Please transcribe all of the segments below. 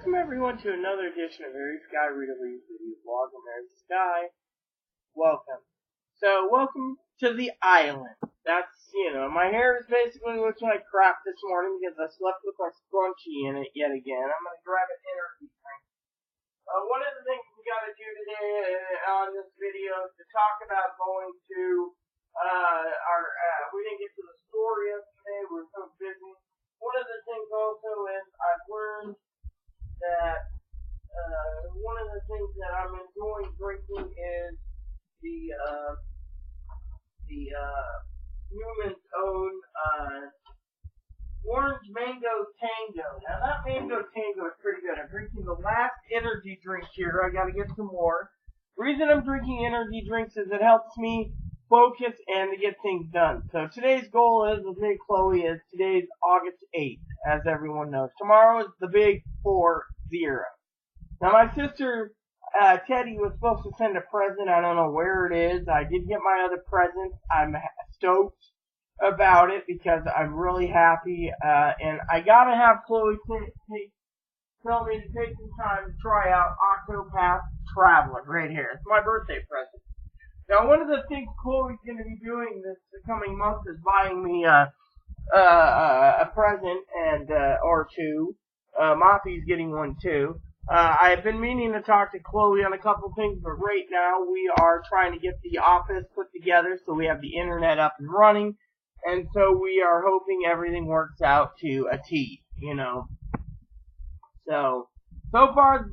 Welcome everyone to another edition of Very Sky Rita Lee's video vlog. I'm Very Sky. Welcome. So, welcome to the island. That's, my hair is basically looking like crap this morning because I slept with my scrunchie in it yet again. I'm going to grab an energy drink. One of the things we got to do today on this video is to talk about going to we didn't get to the store yesterday. We were so busy. One of the things also is I've learned that one of the things that I'm enjoying drinking is the Newman's Own Orange Mango Tango. Now that Mango Tango is pretty good. I'm drinking the last energy drink here. I gotta get some more. The reason I'm drinking energy drinks is it helps me focus and to get things done. So today's goal is, with me, Chloe, is today's August 8th, as everyone knows. Tomorrow is the big 4-0. Now my sister, Teddy, was supposed to send a present. I don't know where it is. I did get my other present. I'm stoked about it because I'm really happy. And I gotta have Chloe tell me to take some time to try out Octopath Traveler right here. It's my birthday present. Now, one of the things Chloe's going to be doing this coming month is buying me a present or two. Moppy's getting one too. I've been meaning to talk to Chloe on a couple things, but right now we are trying to get the office put together so we have the internet up and running, and so we are hoping everything works out to a T, So far,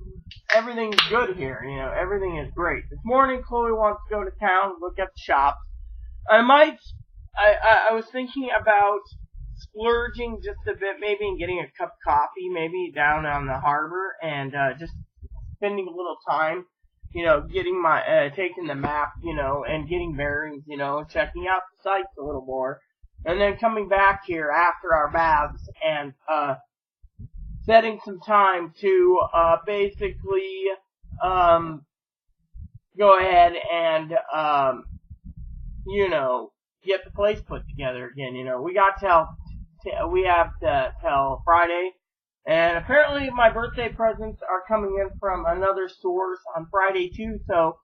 everything's good here, everything is great. This morning, Chloe wants to go to town, look at the shops. I was thinking about splurging just a bit, maybe, and getting a cup of coffee, maybe, down on the harbor, and, just spending a little time, getting taking the map, and getting bearings, checking out the sites a little more, and then coming back here after our baths, and, setting some time to basically go ahead and get the place put together again. We have till Friday, and apparently my birthday presents are coming in from another source on Friday too. So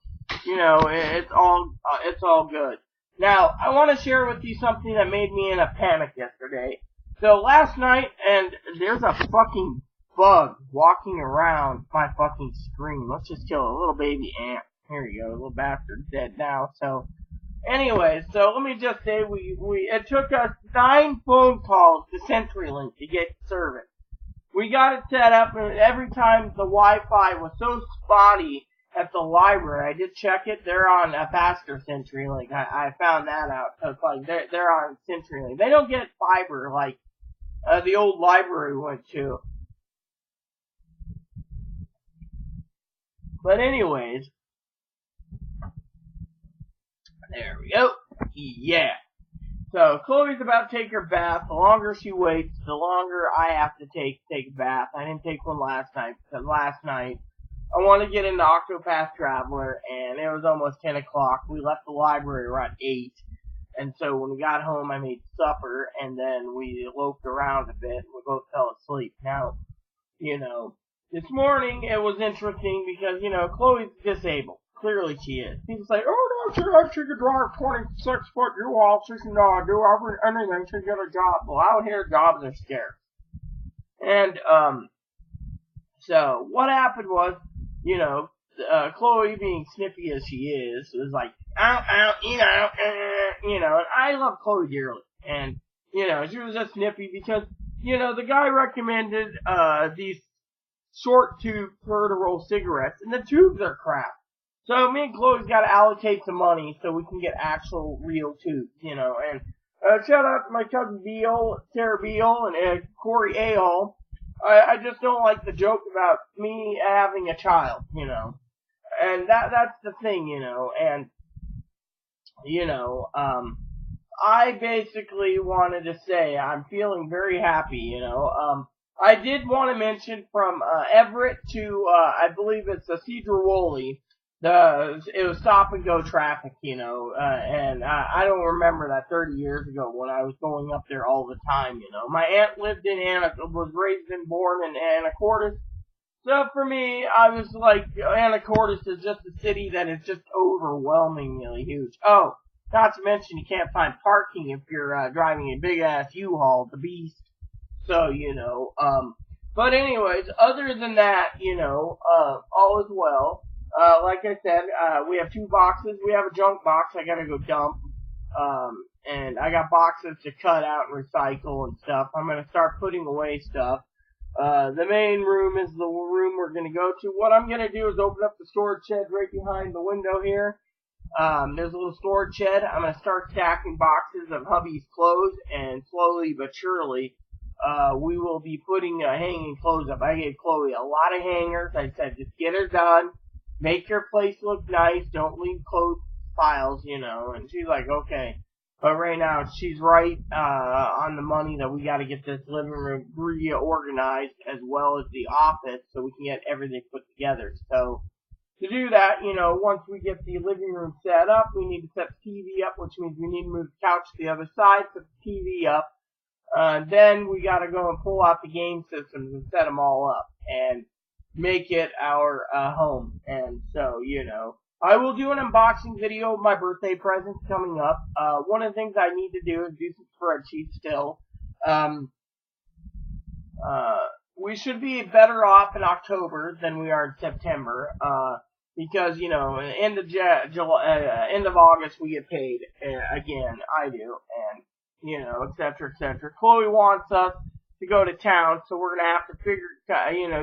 it's all good. Now I want to share with you something that made me in a panic yesterday. So last night, and there's a fucking bug walking around my fucking screen. Let's just kill a little baby ant. Here you go, little bastard's dead now. So, anyway, let me just say, it took us 9 phone calls to CenturyLink to get service. We got it set up, and every time the Wi-Fi was so spotty at the library, I did check it, they're on a faster CenturyLink. I found that out. So it's like, they're on CenturyLink. They don't get fiber like the old library went to. But anyways, there we go. Yeah. So Chloe's about to take her bath. The longer she waits, the longer I have to take a bath. I didn't take one last night because last night I wanted to get into Octopath Traveler, and it was almost 10 o'clock. We left the library around 8. And so when we got home, I made supper, and then we loafed around a bit, and we both fell asleep. Now, this morning it was interesting because, Chloe's disabled. Clearly she is. People say, oh no, she could drive 26-foot U-Haul, she can do anything, she can get a job. Well, out here, jobs are scarce. And, so, what happened was, Chloe, being snippy as she is, was like, and I love Chloe dearly, and, she was just snippy because, the guy recommended, these short tube Purdue cigarettes, and the tubes are crap. So me and Chloe's gotta allocate some money so we can get actual real tubes, and, shout out to my cousin Beal, Sarah Beal, and, Corey Ahol. I just don't like the joke about me having a child, and that's the thing, and, I basically wanted to say I'm feeling very happy, I did want to mention from, Everett to, I believe it's Cedar Woolley, it was stop and go traffic, and I don't remember that 30 years ago when I was going up there all the time, My aunt lived in was raised and born in Anacortes, So for me, I was like, Anacortes is just a city that is just overwhelmingly huge. Oh, not to mention you can't find parking if you're driving a big ass U-Haul, the Beast. So but anyways, other than that, all is well. Like I said, we have 2 boxes. We have a junk box I gotta go dump. And I got boxes to cut out and recycle and stuff. I'm gonna start putting away stuff. The main room is the room we're gonna go to. What I'm gonna do is open up the storage shed right behind the window here. There's a little storage shed. I'm gonna start stacking boxes of hubby's clothes, and slowly but surely, we will be putting hanging clothes up. I gave Chloe a lot of hangers. I said, just get her done. Make your place look nice. Don't leave clothes piles, And she's like, okay. But right now, she's right on the money that we got to get this living room reorganized as well as the office so we can get everything put together. So to do that, once we get the living room set up, we need to set the TV up, which means we need to move the couch to the other side, set the TV up. Then we got to go and pull out the game systems and set them all up and make it our home. And so, I will do an unboxing video of my birthday presents coming up. One of the things I need to do is do some spreadsheets still. We should be better off in October than we are in September, because, end of end of August we get paid, again, I do, and, et cetera, et cetera. Chloe wants us to go to town, so we're gonna have to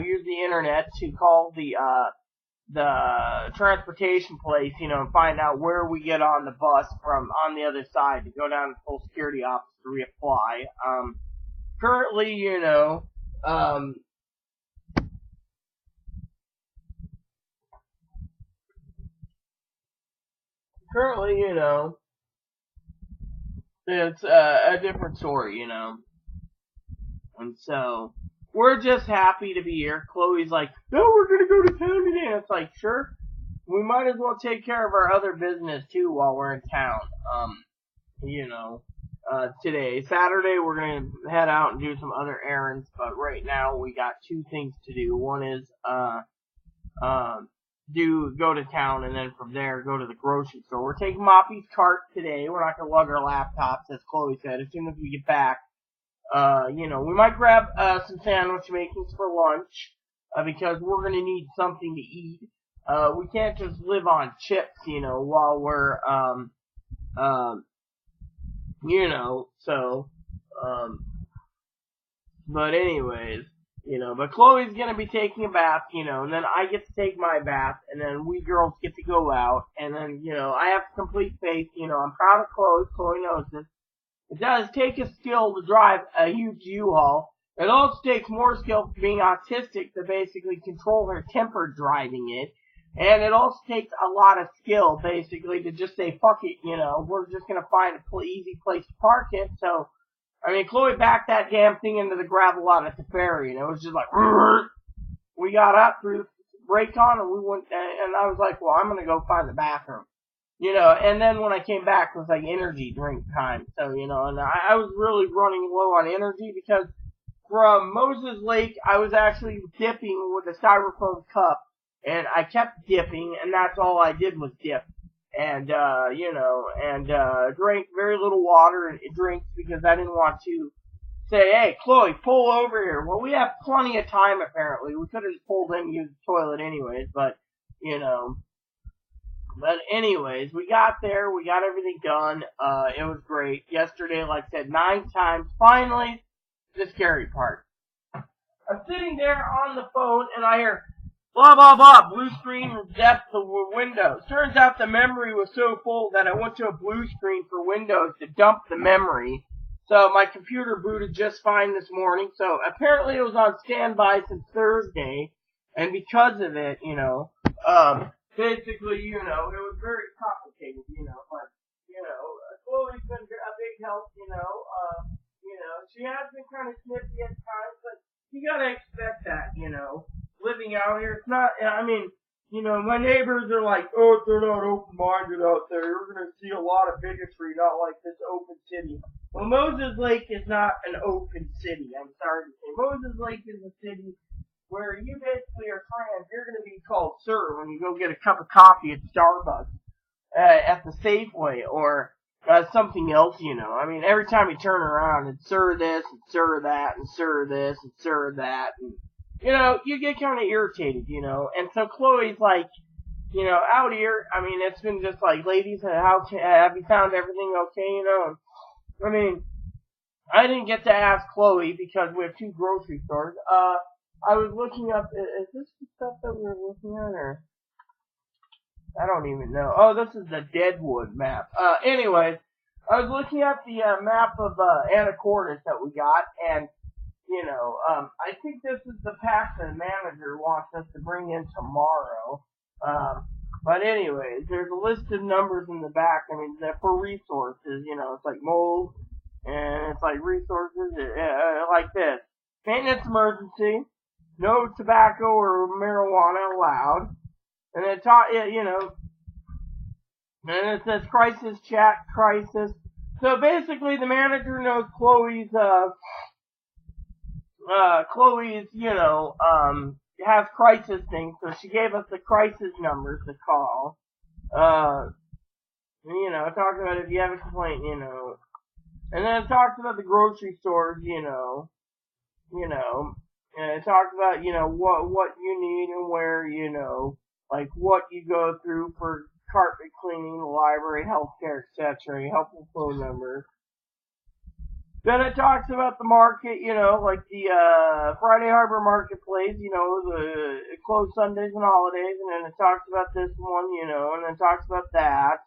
use the internet to call the transportation place, and find out where we get on the bus from on the other side to go down to the full security office to reapply. Currently, it's a different story, And so, we're just happy to be here. Chloe's like, no, we're gonna go to town today. And it's like, sure. We might as well take care of our other business too while we're in town. Today. Saturday we're gonna head out and do some other errands, but right now we got 2 things to do. One is, go to town, and then from there go to the grocery store. We're taking Moppy's cart today. We're not gonna lug our laptops, as Chloe said, as soon as we get back. We might grab some sandwich makings for lunch, because we're gonna need something to eat. We can't just live on chips, while we're, but anyways, but Chloe's gonna be taking a bath, and then I get to take my bath, and then we girls get to go out, and then, I have complete faith, I'm proud of Chloe. Chloe knows this. It does take a skill to drive a huge U-Haul. It also takes more skill for being autistic to basically control her temper driving it. And it also takes a lot of skill, basically, to just say, fuck it, we're just gonna find a easy place to park it. So, Chloe backed that damn thing into the gravel lot at the ferry, and it was just like, we got up, threw the brake on, and we went, and I was like, well, I'm gonna go find the bathroom. And then when I came back, it was like energy drink time. So, and I was really running low on energy because from Moses Lake, I was actually dipping with a styrofoam cup, and I kept dipping, and that's all I did was dip. And, drank very little water and drinks because I didn't want to say, hey, Chloe, pull over here. Well, we have plenty of time, apparently. We could have just pulled in and used the toilet anyways, but, But anyways, we got there, we got everything done, it was great. Yesterday, like I said, 9 times, finally, the scary part. I'm sitting there on the phone, and I hear, blah, blah, blah, blue screen, depth of Windows. Turns out the memory was so full that I went to a blue screen for Windows to dump the memory. So my computer booted just fine this morning, so apparently it was on standby since Thursday, and because of it, basically, it was very complicated, but, Chloe's been a big help, she has been kind of snippy at times, but you gotta expect that, living out here. It's not, my neighbors are like, oh, if they're not open-minded out there, you're gonna see a lot of bigotry, not like this open city. Well, Moses Lake is not an open city, I'm sorry to say. Moses Lake is a city where you basically are trans, you're going to be called sir when you go get a cup of coffee at Starbucks, at the Safeway, or something else, you know. I mean, every time you turn around, it's sir this, and sir that, and sir this, and sir that, and, you know, you get kind of irritated, you know. And so Chloe's like, you know, out here, I mean, it's been just like, ladies, have you found everything okay, you know? I mean, I didn't get to ask Chloe because we have two grocery stores. I was looking up, is this the stuff that we were looking at, or? I don't even know. Oh, this is the Deadwood map. Anyways, I was looking at the map of Anacortes that we got, and, you know, I think this is the pack the manager wants us to bring in tomorrow. But anyways, there's a list of numbers in the back. I mean, for resources, you know, it's like mold, and it's like resources, like this. Maintenance emergency, no tobacco or marijuana allowed. And it you know, and it says crisis chat, crisis. So basically the manager knows Chloe's, you know, has crisis things, so she gave us the crisis numbers to call. You know, it talks about if you have a complaint, you know. And then it talks about the grocery stores, you know. And it talks about, you know, what you need and where, you know, like what you go through for carpet cleaning, library, healthcare, etc. Helpful phone number. Then it talks about the market, you know, like the Friday Harbor Marketplace, you know, the closed Sundays and holidays, and then it talks about this one, you know, and then it talks about that,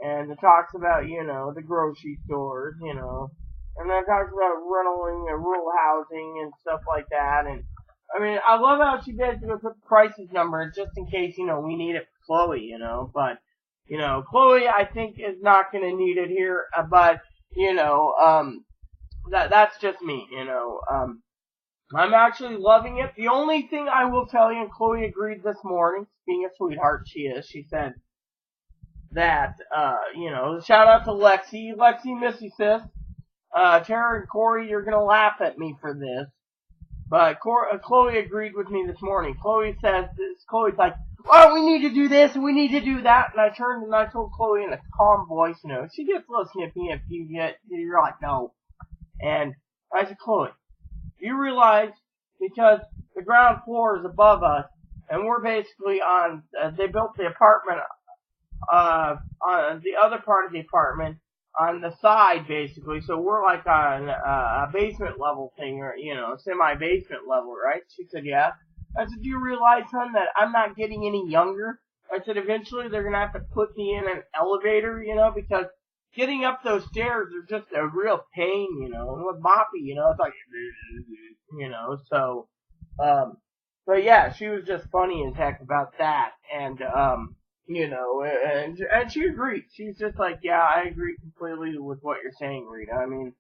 and it talks about, you know, the grocery stores, you know, and then it talks about renting and rural housing and stuff like that, and I mean, I love how she basically put the crisis number just in case, you know, we need it for Chloe, you know, but, you know, Chloe, I think, is not going to need it here, but, you know, that's just me, you know, I'm actually loving it. The only thing I will tell you, and Chloe agreed this morning, being a sweetheart she is, she said that, you know, shout out to Lexi, miss you, sis, Tara and Corey, you're going to laugh at me for this. But Chloe agreed with me this morning. Chloe's like, oh, we need to do this, and we need to do that. And I turned and I told Chloe in a calm voice, you know, she gets a little snippy if you're like, no. And I said, Chloe, you realize, because the ground floor is above us, and we're basically on, they built the apartment, on the other part of the apartment, on the side, basically, so we're like on a basement level thing, or, you know, semi-basement level, right? She said, yeah. I said, do you realize, son, that I'm not getting any younger? I said, eventually they're gonna have to put me in an elevator, you know, because getting up those stairs are just a real pain, you know, and with Boppy, you know, it's like, you know, so, but yeah, she was just funny as heck about that, and, you know, and she agreed. She's just like, yeah, I agree completely with what you're saying, Rita. I mean,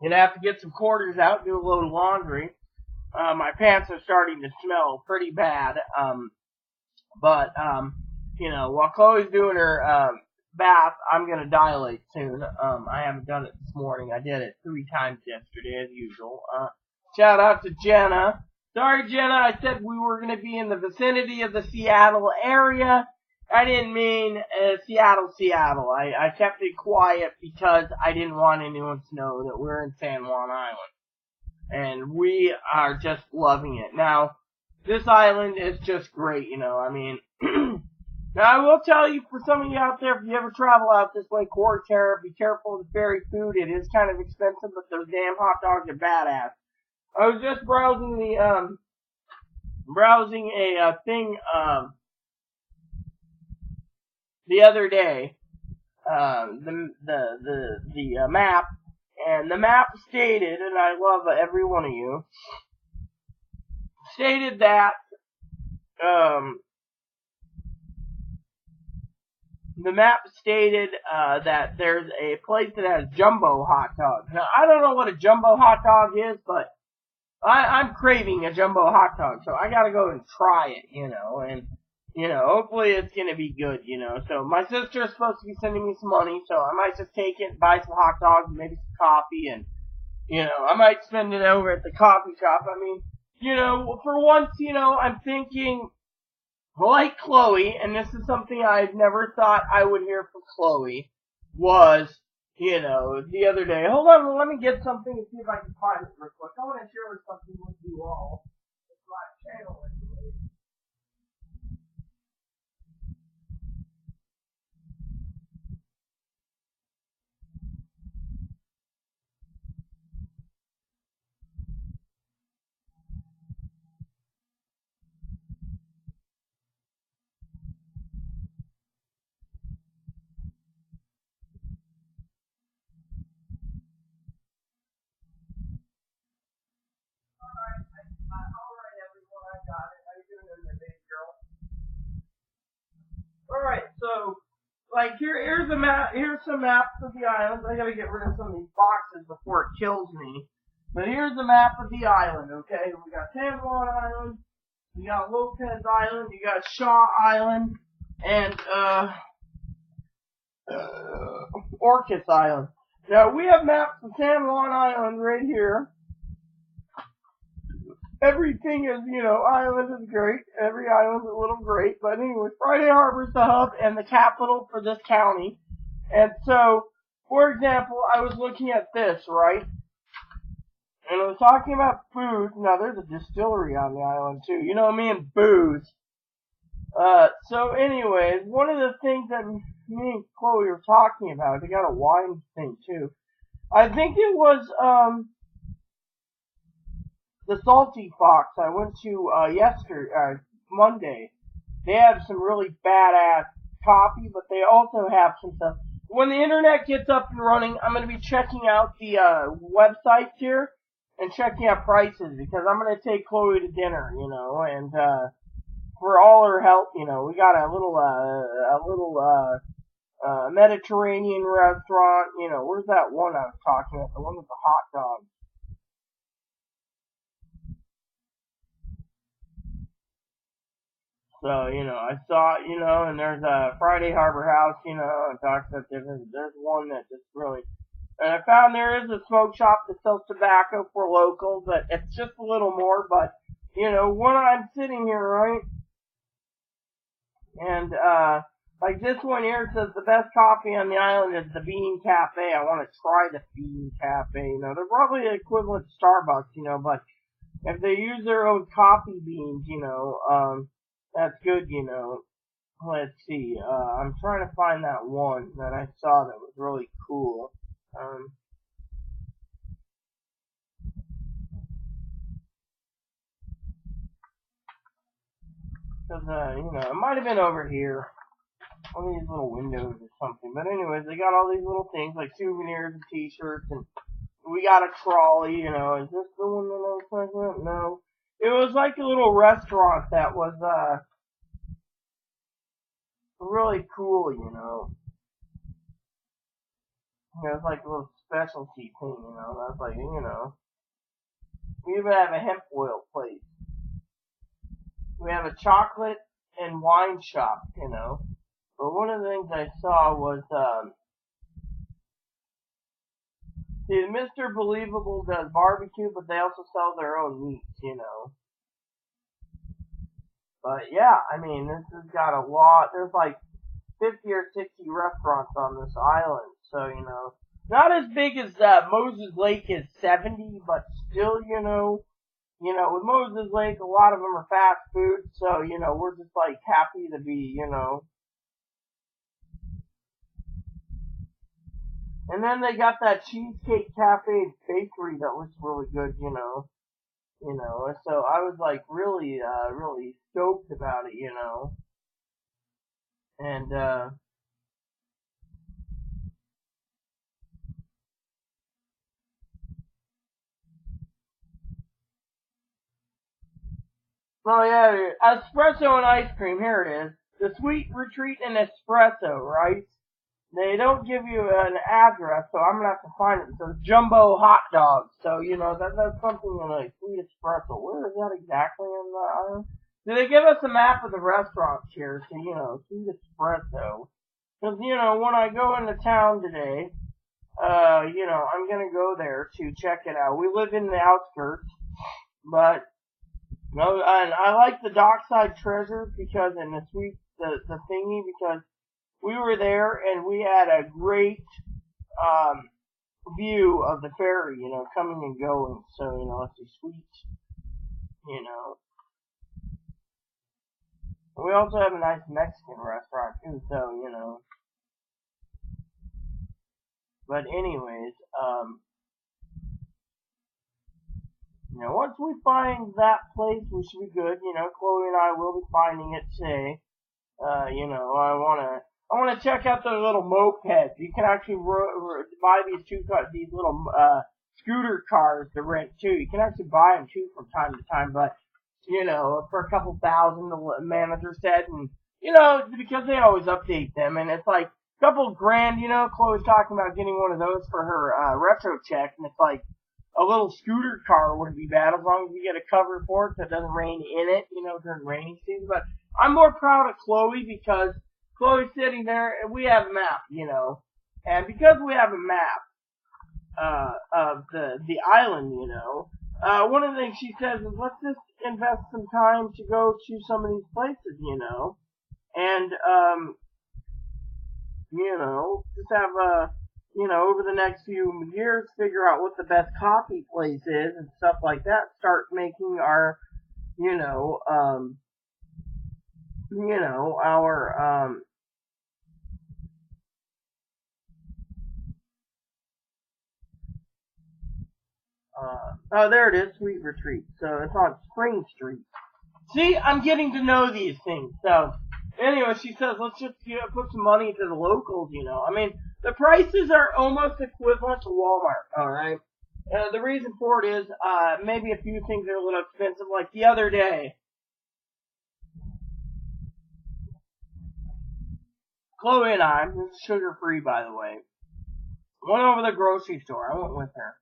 you're gonna have to get some quarters out, do a load of laundry. My pants are starting to smell pretty bad. But you know, while Chloe's doing her bath, I'm gonna dilate soon. I haven't done it this morning. I did it 3 times yesterday, as usual. Shout out to Jenna. Sorry, Jenna, I said we were going to be in the vicinity of the Seattle area. I didn't mean Seattle. I kept it quiet because I didn't want anyone to know that we're in San Juan Island. And we are just loving it. Now, this island is just great, you know, I mean, now I will tell you, for some of you out there, if you ever travel out this way, Corey, Tara, be careful of the ferry food. It is kind of expensive, but those damn hot dogs are badass. I was just browsing a thing, the other day, the map, and the map stated, and I love every one of you, stated that, the map stated, that there's a place that has jumbo hot dogs. Now, I don't know what a jumbo hot dog is, but I'm craving a jumbo hot dog, so I gotta go and try it, you know, and, you know, hopefully it's gonna be good, you know. So my sister's supposed to be sending me some money, so I might just take it, buy some hot dogs, maybe some coffee, and, You know, I might spend it over at the coffee shop. I mean, you know, for once, you know, I'm thinking like Chloe, and this is something I never thought I would hear from Chloe, was, you know, the other day. Hold on, let me get something and see if I can find it real quick. I want to share something with you all. It's my channel anyway. Alright, everyone, I got it. How you doing there, baby girl? Alright, so, like, here's a map, here's some maps of the islands. I gotta get rid of some of these boxes before it kills me. But here's the map of the island, okay? We got San Juan Island, you got Lopez Island, you got Shaw Island, and, Orcas Island. Now, we have maps of San Juan Island right here. Everything is, you know, island is great. Every island's a little great. But anyway, Friday Harbor's the hub and the capital for this county. And so, for example, I was looking at this, right? And I was talking about food. Now, there's a distillery on the island, too. You know me and booze. So anyways, one of the things that me and Chloe were talking about, they got a wine thing, too. I think it was, the Salty Fox I went to, Monday. They have some really badass coffee, but they also have some stuff. When the internet gets up and running, I'm going to be checking out the, websites here and checking out prices because I'm going to take Chloe to dinner, you know, and, for all her help, you know, we got a little Mediterranean restaurant, you know, where's that one I was talking about, the one with the hot dogs? So, you know, I saw, you know, and there's a Friday Harbor House, you know, and talks about different, there's one that just really, and I found there is a smoke shop that sells tobacco for locals, but it's just a little more, but, you know, when I'm sitting here, right, and, like this one here says the best coffee on the island is the Bean Cafe. I want to try the Bean Cafe. You know, they're probably the equivalent to Starbucks, you know, but if they use their own coffee beans, you know, that's good, you know. Let's see, I'm trying to find that one that I saw that was really cool. Cause, you know, it might have been over here. One of these little windows or something. But anyways, they got all these little things like souvenirs and t-shirts, and we got a trolley, you know. Is this the one that I was talking about? No. It was like a little restaurant that was, really cool, you know. It was like a little specialty thing, you know. That's like, you know. We even have a hemp oil place. We have a chocolate and wine shop, you know. But one of the things I saw was, see, Mr. Believable does barbecue, but they also sell their own meats, you know. But yeah, I mean, this has got a lot, there's like 50 or 60 restaurants on this island, so, you know. Not as big as, Moses Lake is 70, but still, you know, with Moses Lake, a lot of them are fast food, so, you know, we're just like happy to be, you know. And then they got that Cheesecake Cafe bakery that looks really good, you know. So I was like really, really stoked about it, you know. And, oh yeah, espresso and ice cream, here it is. The Sweet Retreat and Espresso, right? They don't give you an address, so I'm gonna have to find it. It says jumbo hot dogs, so you know that's something like Sweet Espresso. Where is that exactly in the island? Do they give us a map of the restaurants here? So you know, Sweet Espresso. Because you know, when I go into town today, I'm gonna go there to check it out. We live in the outskirts, but no, and I like the Dockside Treasure because, and the thingy, because we were there and we had a great, um, view of the ferry, coming and going. So, it's a sweet, you know. We also have a nice Mexican restaurant too, so, But anyways, once we find that place, we should be good. Chloe and I will be finding it today. I wanna check out those little mopeds. You can actually buy these little scooter cars to rent too. You can actually buy them too from time to time, but for a couple thousand, the manager said, and because they always update them, and it's like a couple grand. Chloe's talking about getting one of those for her retro check, and it's like a little scooter car wouldn't be bad as long as you get a cover for it so it doesn't rain in it, during rainy season. But I'm more proud of Chloe because Chloe's sitting there and we have a map, and because we have a map of the island, one of the things she says is let's just invest some time to go to some of these places, and just have over the next few years, figure out what the best coffee place is and stuff like that. Start making our, our, oh, there it is, Sweet Retreat. So it's on Spring Street. See, I'm getting to know these things. So, anyway, she says, let's just put some money into the locals, I mean, the prices are almost equivalent to Walmart, alright? The reason for it is, maybe a few things are a little expensive, like the other day. Chloe and I, this is sugar-free, by the way, went over to the grocery store. I went with her.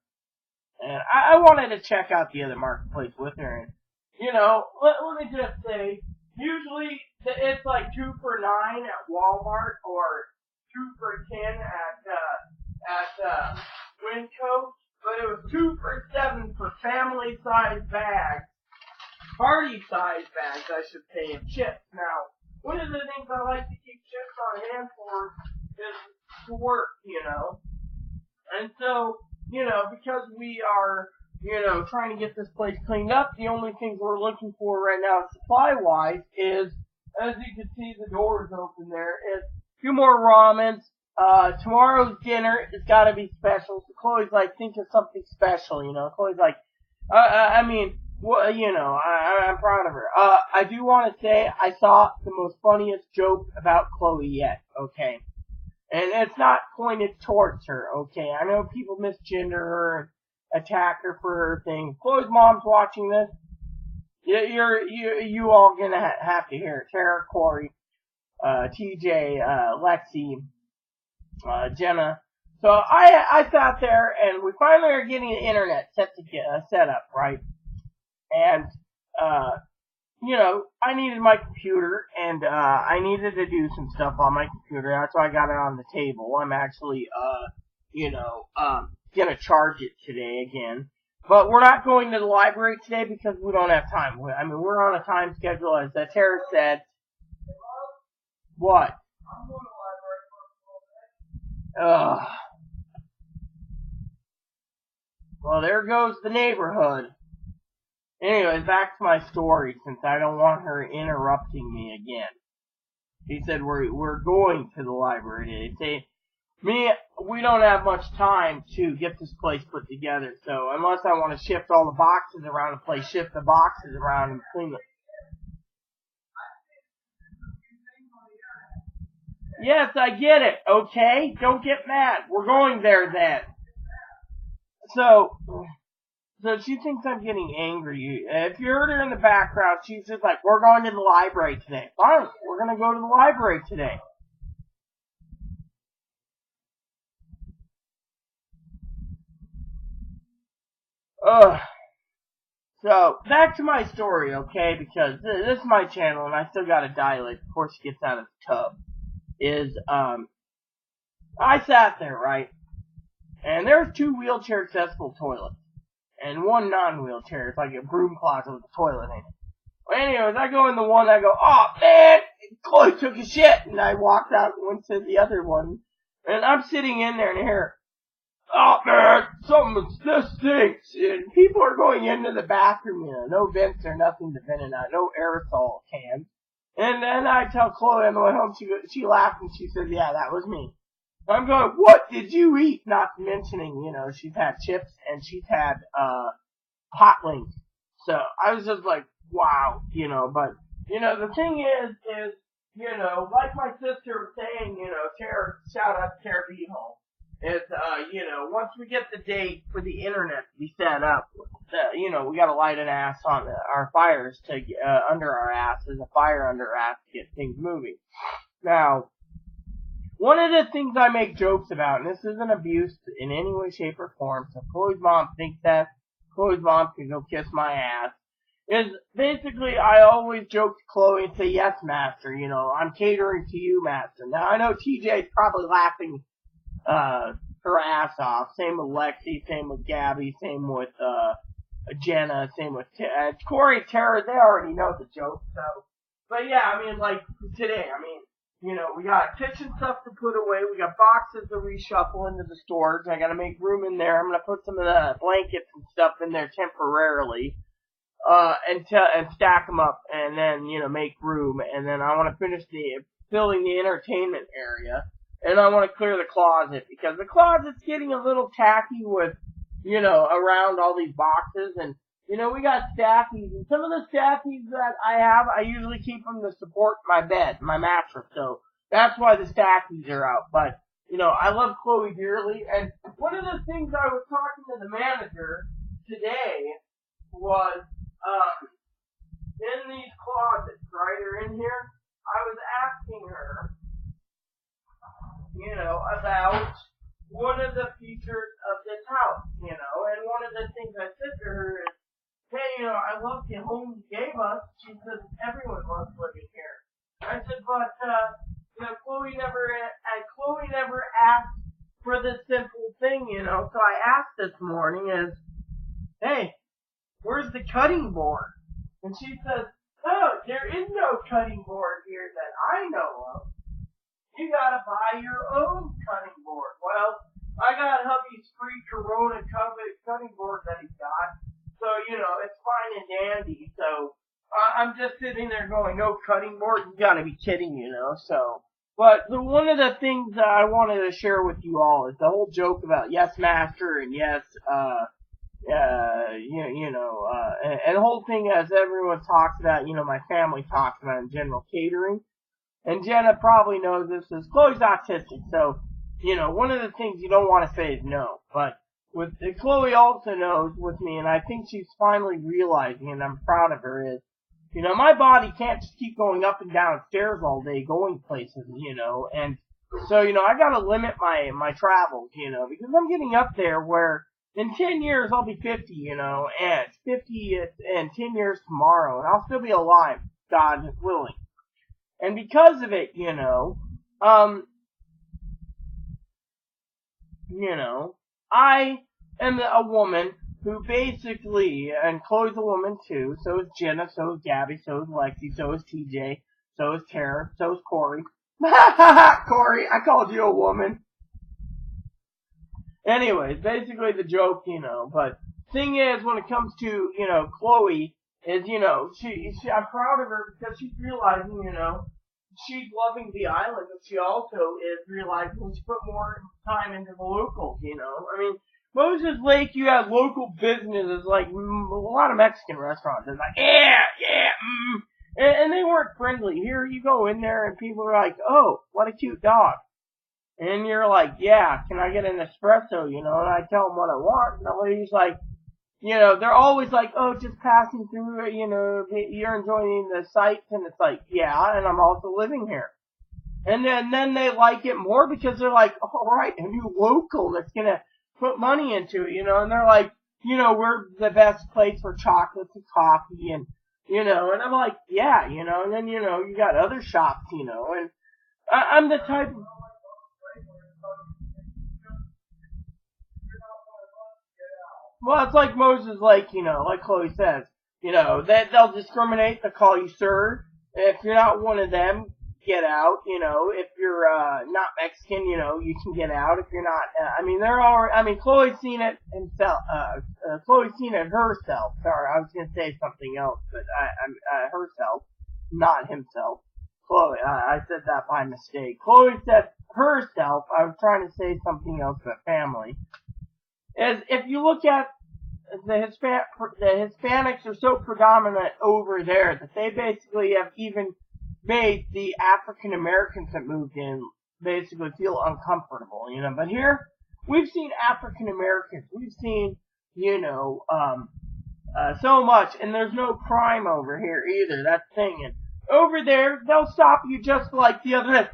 And I wanted to check out the other marketplace with her. And, let me just say, usually it's like 2 for $9 at Walmart or 2 for $10 at Winco, but it was 2 for $7 for family-sized bags, party-sized bags, I should say, of chips. Now, one of the things I like to keep chips on hand for is to work, and so, because we are, trying to get this place cleaned up, the only things we're looking for right now, supply-wise, is, as you can see, the doors open there, is a few more ramens. Tomorrow's dinner has got to be special. So Chloe's like, think of something special, Chloe's like, well, I'm proud of her. I do want to say I saw the most funniest joke about Chloe yet, okay? And it's not pointed towards her, okay? I know people misgender her and attack her for her thing. Chloe's mom's watching this. You all gonna have to hear it. Tara, Corey, TJ, Lexi, Jenna. So I sat there and we finally are getting the internet set up, right? And, I needed my computer and, I needed to do some stuff on my computer. That's why I got it on the table. I'm actually, gonna charge it today again. But we're not going to the library today because we don't have time. I mean, we're on a time schedule, as Tara said. What? I'm going to the library for a little bit. Ugh. Well, there goes the neighborhood. Anyways, back to my story, since I don't want her interrupting me again. He said we're going to the library today. We don't have much time to get this place put together, so unless I want to shift all the boxes around the place, shift the boxes around and clean them. Yes, I get it, okay? Don't get mad. We're going there then. So she thinks I'm getting angry. If you heard her in the background, she's just like, we're going to the library today. Fine, we're going to go to the library today. Ugh. So, back to my story, okay? Because this is my channel, and I still gotta dilate before she gets out of the tub. I sat there, right? And there's 2 wheelchair accessible toilets. And 1 non-wheelchair. It's like a broom closet with a toilet in it. Well, anyways, I go in the one, I go, oh man, Chloe took a shit. And I walked out and went to the other one. And I'm sitting in there and I hear, oh man, this stinks. And people are going into the bathroom, no vents or nothing to vent it out, no aerosol cans. And then I tell Chloe on the way home, she laughed and she said, yeah, that was me. I'm going, what did you eat? Not mentioning, she's had chips and she's had, hot wings. So I was just like, wow, but, the thing is, like my sister was saying, Tara, shout out to Tara Beehole, is, once we get the date for the internet to be set up, we gotta light an ass on our fires to, under our ass, there's a fire under our ass to get things moving. Now, one of the things I make jokes about, and this isn't abuse in any way, shape, or form, so Chloe's mom thinks that, Chloe's mom can go kiss my ass, is basically I always joke to Chloe and say, yes, master, I'm catering to you, master. Now, I know TJ's probably laughing, her ass off. Same with Lexi, same with Gabby, same with, Jenna, same with, Corey and Tara, they already know the joke, so. But yeah, I mean, like, today, we got kitchen stuff to put away, we got boxes to reshuffle into the storage, I gotta make room in there, I'm gonna put some of the blankets and stuff in there temporarily, and stack them up, and then, make room, and then I wanna finish filling the entertainment area, and I wanna clear the closet, because the closet's getting a little tacky with, around all these boxes, and, we got staffies, and some of the staffies that I have, I usually keep them to support my bed, my mattress, so that's why the staffies are out, but, I love Chloe dearly, and one of the things I was talking to the manager today was, in these closets, right, or in here, I was asking her, about one of the features of this house, and one of the things I said to her is, hey, I love the home you gave us. She says, everyone loves living here. I said, but, Chloe never asked for the simple thing, so I asked this morning is, hey, where's the cutting board? And she says, oh, there is no cutting board here that I know of. You gotta buy your own cutting board. Well, I got hubby's free Corona cutting board that he got. So, it's fine and dandy. So, I'm just sitting there going, no cutting board? You gotta be kidding, so. But one of the things that I wanted to share with you all is the whole joke about yes, master, and yes, and the whole thing as everyone talks about, my family talks about in general catering. And Jenna probably knows this is Chloe's autistic, so, one of the things you don't want to say is no. But Chloe also knows with me, and I think she's finally realizing, and I'm proud of her, is, my body can't just keep going up and down stairs all day, going places, and so, I gotta limit my travels, because I'm getting up there where in 10 years I'll be 50, and it's 50 in 10 years tomorrow, and I'll still be alive, God willing. And because of it, I am a woman who basically, and Chloe's a woman too, so is Jenna, so is Gabby, so is Lexi, so is TJ, so is Tara, so is Corey. Corey, I called you a woman. Anyways, basically the joke, but thing is, when it comes to, Chloe, is, I'm proud of her because she's realizing, she's loving the island, but she also is realizing she put more time into the locals, Moses Lake, you have local businesses, like, a lot of Mexican restaurants, it's like, and they weren't friendly. Here you go in there and people are like, oh, what a cute dog. And you're like, yeah, can I get an espresso, and I tell them what I want, and the lady's like, they're always like, oh, just passing through, you're enjoying the sights, and it's like, yeah, and I'm also living here. And then they like it more because they're like, all right, a new local that's gonna put money into it, and they're like, we're the best place for chocolates and coffee, and, and I'm like, yeah, and then, you got other shops, and I'm the type of, Well, it's like Moses Lake, like Chloe says. They'll discriminate. They'll call you sir. If you're not one of them, get out. If you're not Mexican, you can get out. If you're not, Chloe's seen it himself. Chloe's seen it herself. Sorry, I was gonna say something else, but herself, not himself. Chloe, I said that by mistake. Chloe said herself. I was trying to say something else, but family. As if you look at the Hispanics are so predominant over there that they basically have even made the African Americans that moved in basically feel uncomfortable, But here, we've seen African Americans, we've seen, so much, and there's no crime over here either. That's the thing. And over there, they'll stop you just like the other day.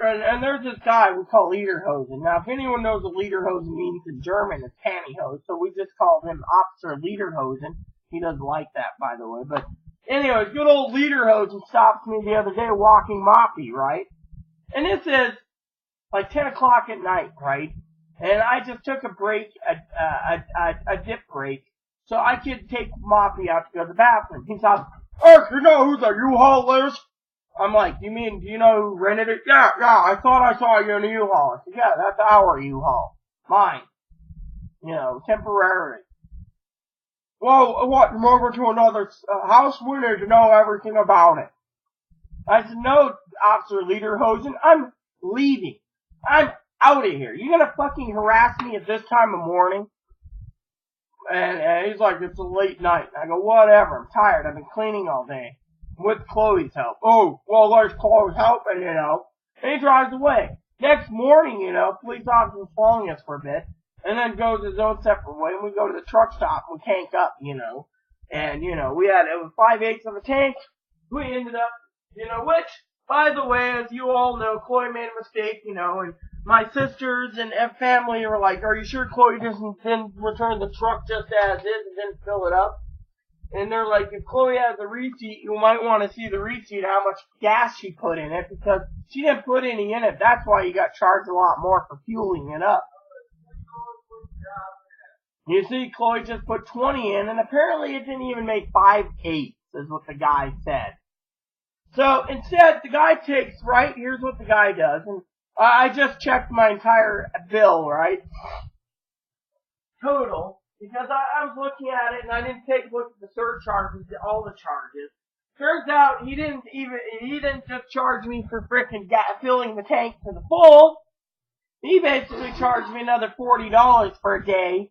And there's this guy we call Lederhosen. Now, if anyone knows what Lederhosen means in German, it's pantyhose, so we just called him Officer Lederhosen. He doesn't like that, by the way. But anyway, good old Lederhosen stopped me the other day walking Moppy, right? And this is like 10 o'clock at night, right? And I just took a break, a dip break, so I could take Moppy out to go to the bathroom. He's like, "Oh, you know who the U-Haul is?" I'm like, do you know who rented it? Yeah, I thought I saw you in a U-Haul. I said, yeah, that's our U-Haul. Mine. Temporary. Well, what, I'm over to another house? We need to know everything about it. I said, no, Officer Lederhosen, I'm leaving. I'm out of here. You gonna fucking harass me at this time of morning? And he's like, it's a late night. I go, whatever, I'm tired. I've been cleaning all day. With Chloe's help. Oh, well, there's Chloe's help, and he drives away. Next morning, police officer's following us for a bit, and then goes his own separate way, and we go to the truck stop, and we tank up, and, it was 5/8 of a tank. We ended up, which, by the way, as you all know, Chloe made a mistake, and my sisters and family were like, are you sure Chloe didn't return the truck just as is and didn't fill it up? And they're like, if Chloe has a receipt, you might want to see the receipt, how much gas she put in it, because she didn't put any in it. That's why you got charged a lot more for fueling it up. You see, Chloe just put 20 in, and apparently it didn't even make 5/8, is what the guy said. So instead, the guy takes, right, here's what the guy does, and I just checked my entire bill, right, total, because I was looking at it and I didn't take a look at the surcharges, all the charges. Turns out he didn't just charge me for frickin' filling the tank to the full. He basically charged me another $40 for a day,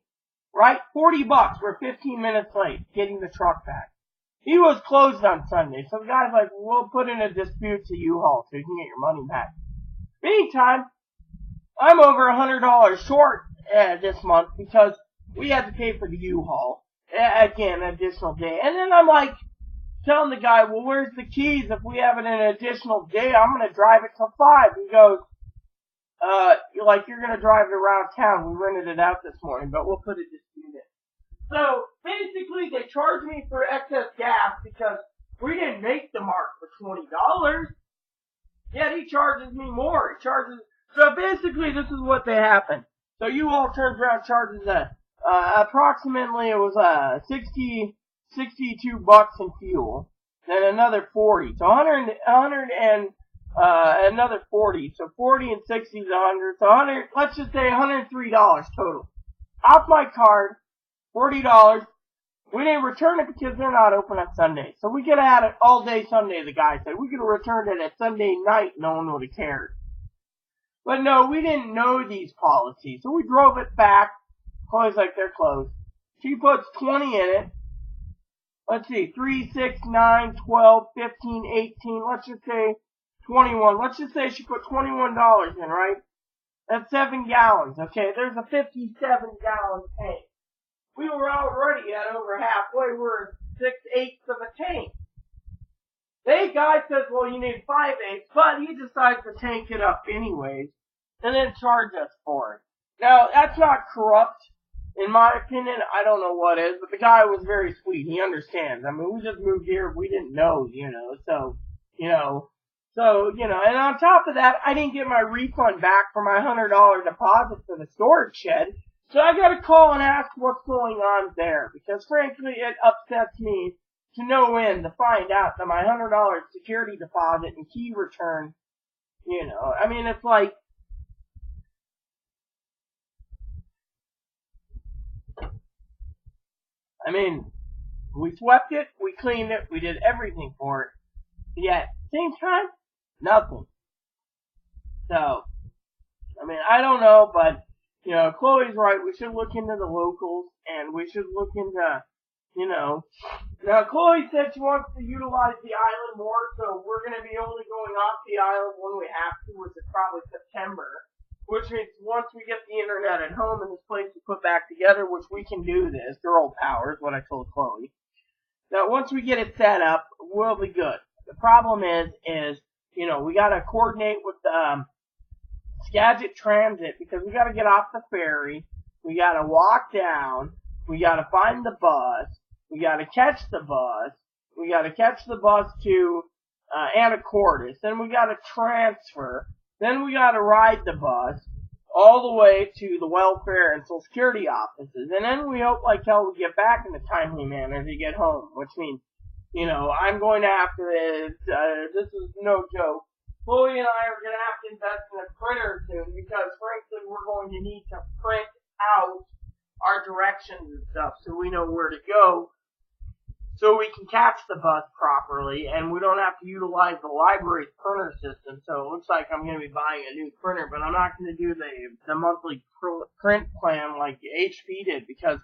right? $40. We're 15 minutes late getting the truck back. He was closed on Sunday, so the guy's like, we'll put in a dispute to U-Haul so you can get your money back. Meantime, I'm over $100 short this month because we had to pay for the U-Haul. Again, an additional day. And then I'm like, telling the guy, well, where's the keys? If we have it an additional day, I'm going to drive it till 5. He goes, you're going to drive it around town. We rented it out this morning, but we'll put a dispute in. So, basically, they charged me for excess gas because we didn't make the mark for $20. Yet he charges me more. So basically, this is what they happen. So U-Haul turns around, charges approximately, it was $62 in fuel, then another 40. So 100 and another 40. So 40 and 60 is 100. So 100. Let's just say $103 total. Off my card, $40. We didn't return it because they're not open on Sunday. So we could have had it all day Sunday, the guy said. We could have returned it at Sunday night, no one would have cared. But no, we didn't know these policies. So we drove it back. Chloe's like, they're closed. She puts 20 in it. Let's see, 3, 6, 9, 12, 15, 18, let's just say 21. Let's just say she put $21 in, right? That's 7 gallons, okay? There's a 57-gallon tank. We were already at over halfway. We're 6/8 of a tank. The guy says, well, you need 5/8, but he decides to tank it up anyways, and then charge us for it. Now, that's not corrupt. In my opinion, I don't know what is, but the guy was very sweet. He understands. I mean, we just moved here. We didn't know, and on top of that, I didn't get my refund back for my $100 deposit for the storage shed. So I gotta call and ask what's going on there, because frankly it upsets me to no end to find out that my $100 security deposit and key return, I mean, it's like, we swept it, we cleaned it, we did everything for it, yet, same time, nothing. So, I don't know, but, Chloe's right, we should look into the locals, and we should look into, now Chloe said she wants to utilize the island more, so we're going to be only going off the island when we have to, which is probably September. Which means once we get the internet at home and this place is put back together, which we can do this, girl power is what I told Chloe. Now once we get it set up, we'll be good. The problem is, we gotta coordinate with, Skagit Transit, because we gotta get off the ferry, we gotta walk down, we gotta find the bus, we gotta catch the bus, we gotta catch the bus to, Anacortes, then we gotta transfer, then we gotta ride the bus all the way to the welfare and social security offices, and then we hope like hell we get back in a timely manner to get home, which means, I'm going to have to, this is no joke, Chloe and I are going to have to invest in a printer soon, because frankly we're going to need to print out our directions and stuff so we know where to go, so we can catch the bus properly, and we don't have to utilize the library's printer system. So it looks like I'm going to be buying a new printer, but I'm not going to do the monthly print plan like HP did, because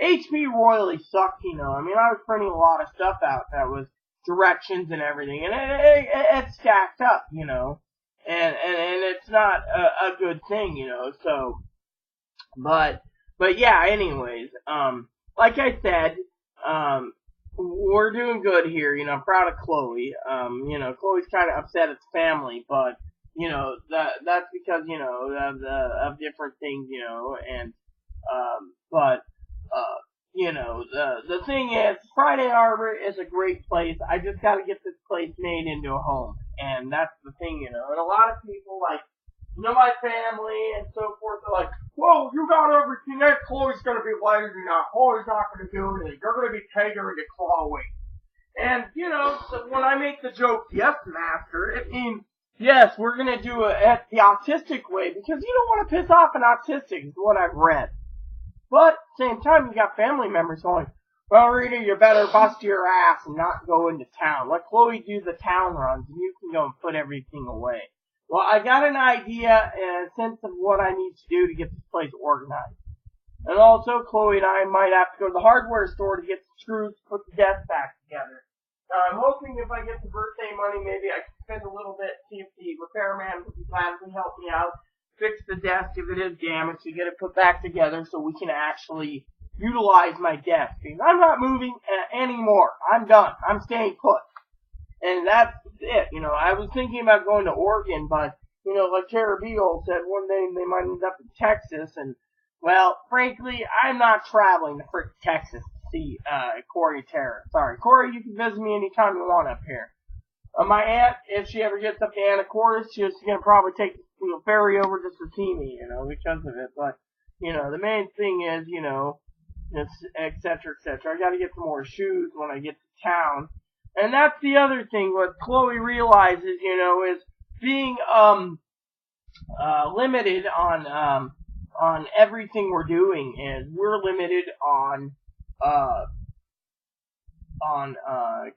HP royally sucked, I was printing a lot of stuff out that was directions and everything, and it stacked up, and it's not a good thing, so, but yeah, anyways, like I said, we're doing good here, I'm proud of Chloe, Chloe's kind of upset at the family, but, that's because, of different things, and, the thing is, Friday Harbor is a great place. I just gotta get this place made into a home, and that's the thing, and a lot of people, like, my family and so forth are like, whoa, you got everything there, Chloe's gonna be lazy now, Chloe's not gonna do anything, you're gonna be catering to Chloe. And, so when I make the joke, yes, master, it means, yes, we're gonna do it the autistic way, because you don't want to piss off an autistic, is what I've read. But, at the same time, you got family members going, well, Rita, you better bust your ass and not go into town. Let Chloe do the town runs, and you can go and put everything away. Well, I got an idea and a sense of what I need to do to get this place organized. And also, Chloe and I might have to go to the hardware store to get the screws to put the desk back together. Now, I'm hoping if I get the birthday money, maybe I can spend a little bit, see if the repairman would gladly help me out, fix the desk if it is damaged, to get it put back together so we can actually utilize my desk. Because I'm not moving anymore. I'm done. I'm staying put. And that's it. I was thinking about going to Oregon, but, like Tara Beal said, one day they might end up in Texas, and, well, frankly, I'm not traveling to frick Texas to see, Corey Tara. Sorry. Corey, you can visit me anytime you want up here. My aunt, if she ever gets up to Anacortes, she's gonna probably take the ferry over just to see me, because of it, but, the main thing is, et cetera, et cetera. I gotta get some more shoes when I get to town. And that's the other thing, what Chloe realizes, is being, limited on everything we're doing, is we're limited on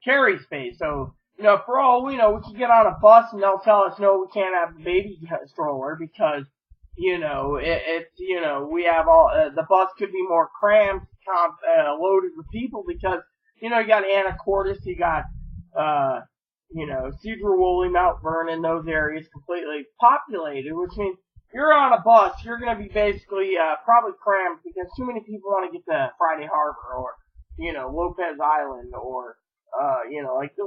carry space. So, for all we know, we can get on a bus and they'll tell us, no, we can't have the baby stroller because, we have the bus could be more crammed, loaded with people because, you got Anacortes, you got, Sedro-Woolley, Mount Vernon, those areas completely populated, which means you're on a bus, you're going to be basically, probably crammed because too many people want to get to Friday Harbor or, Lopez Island or,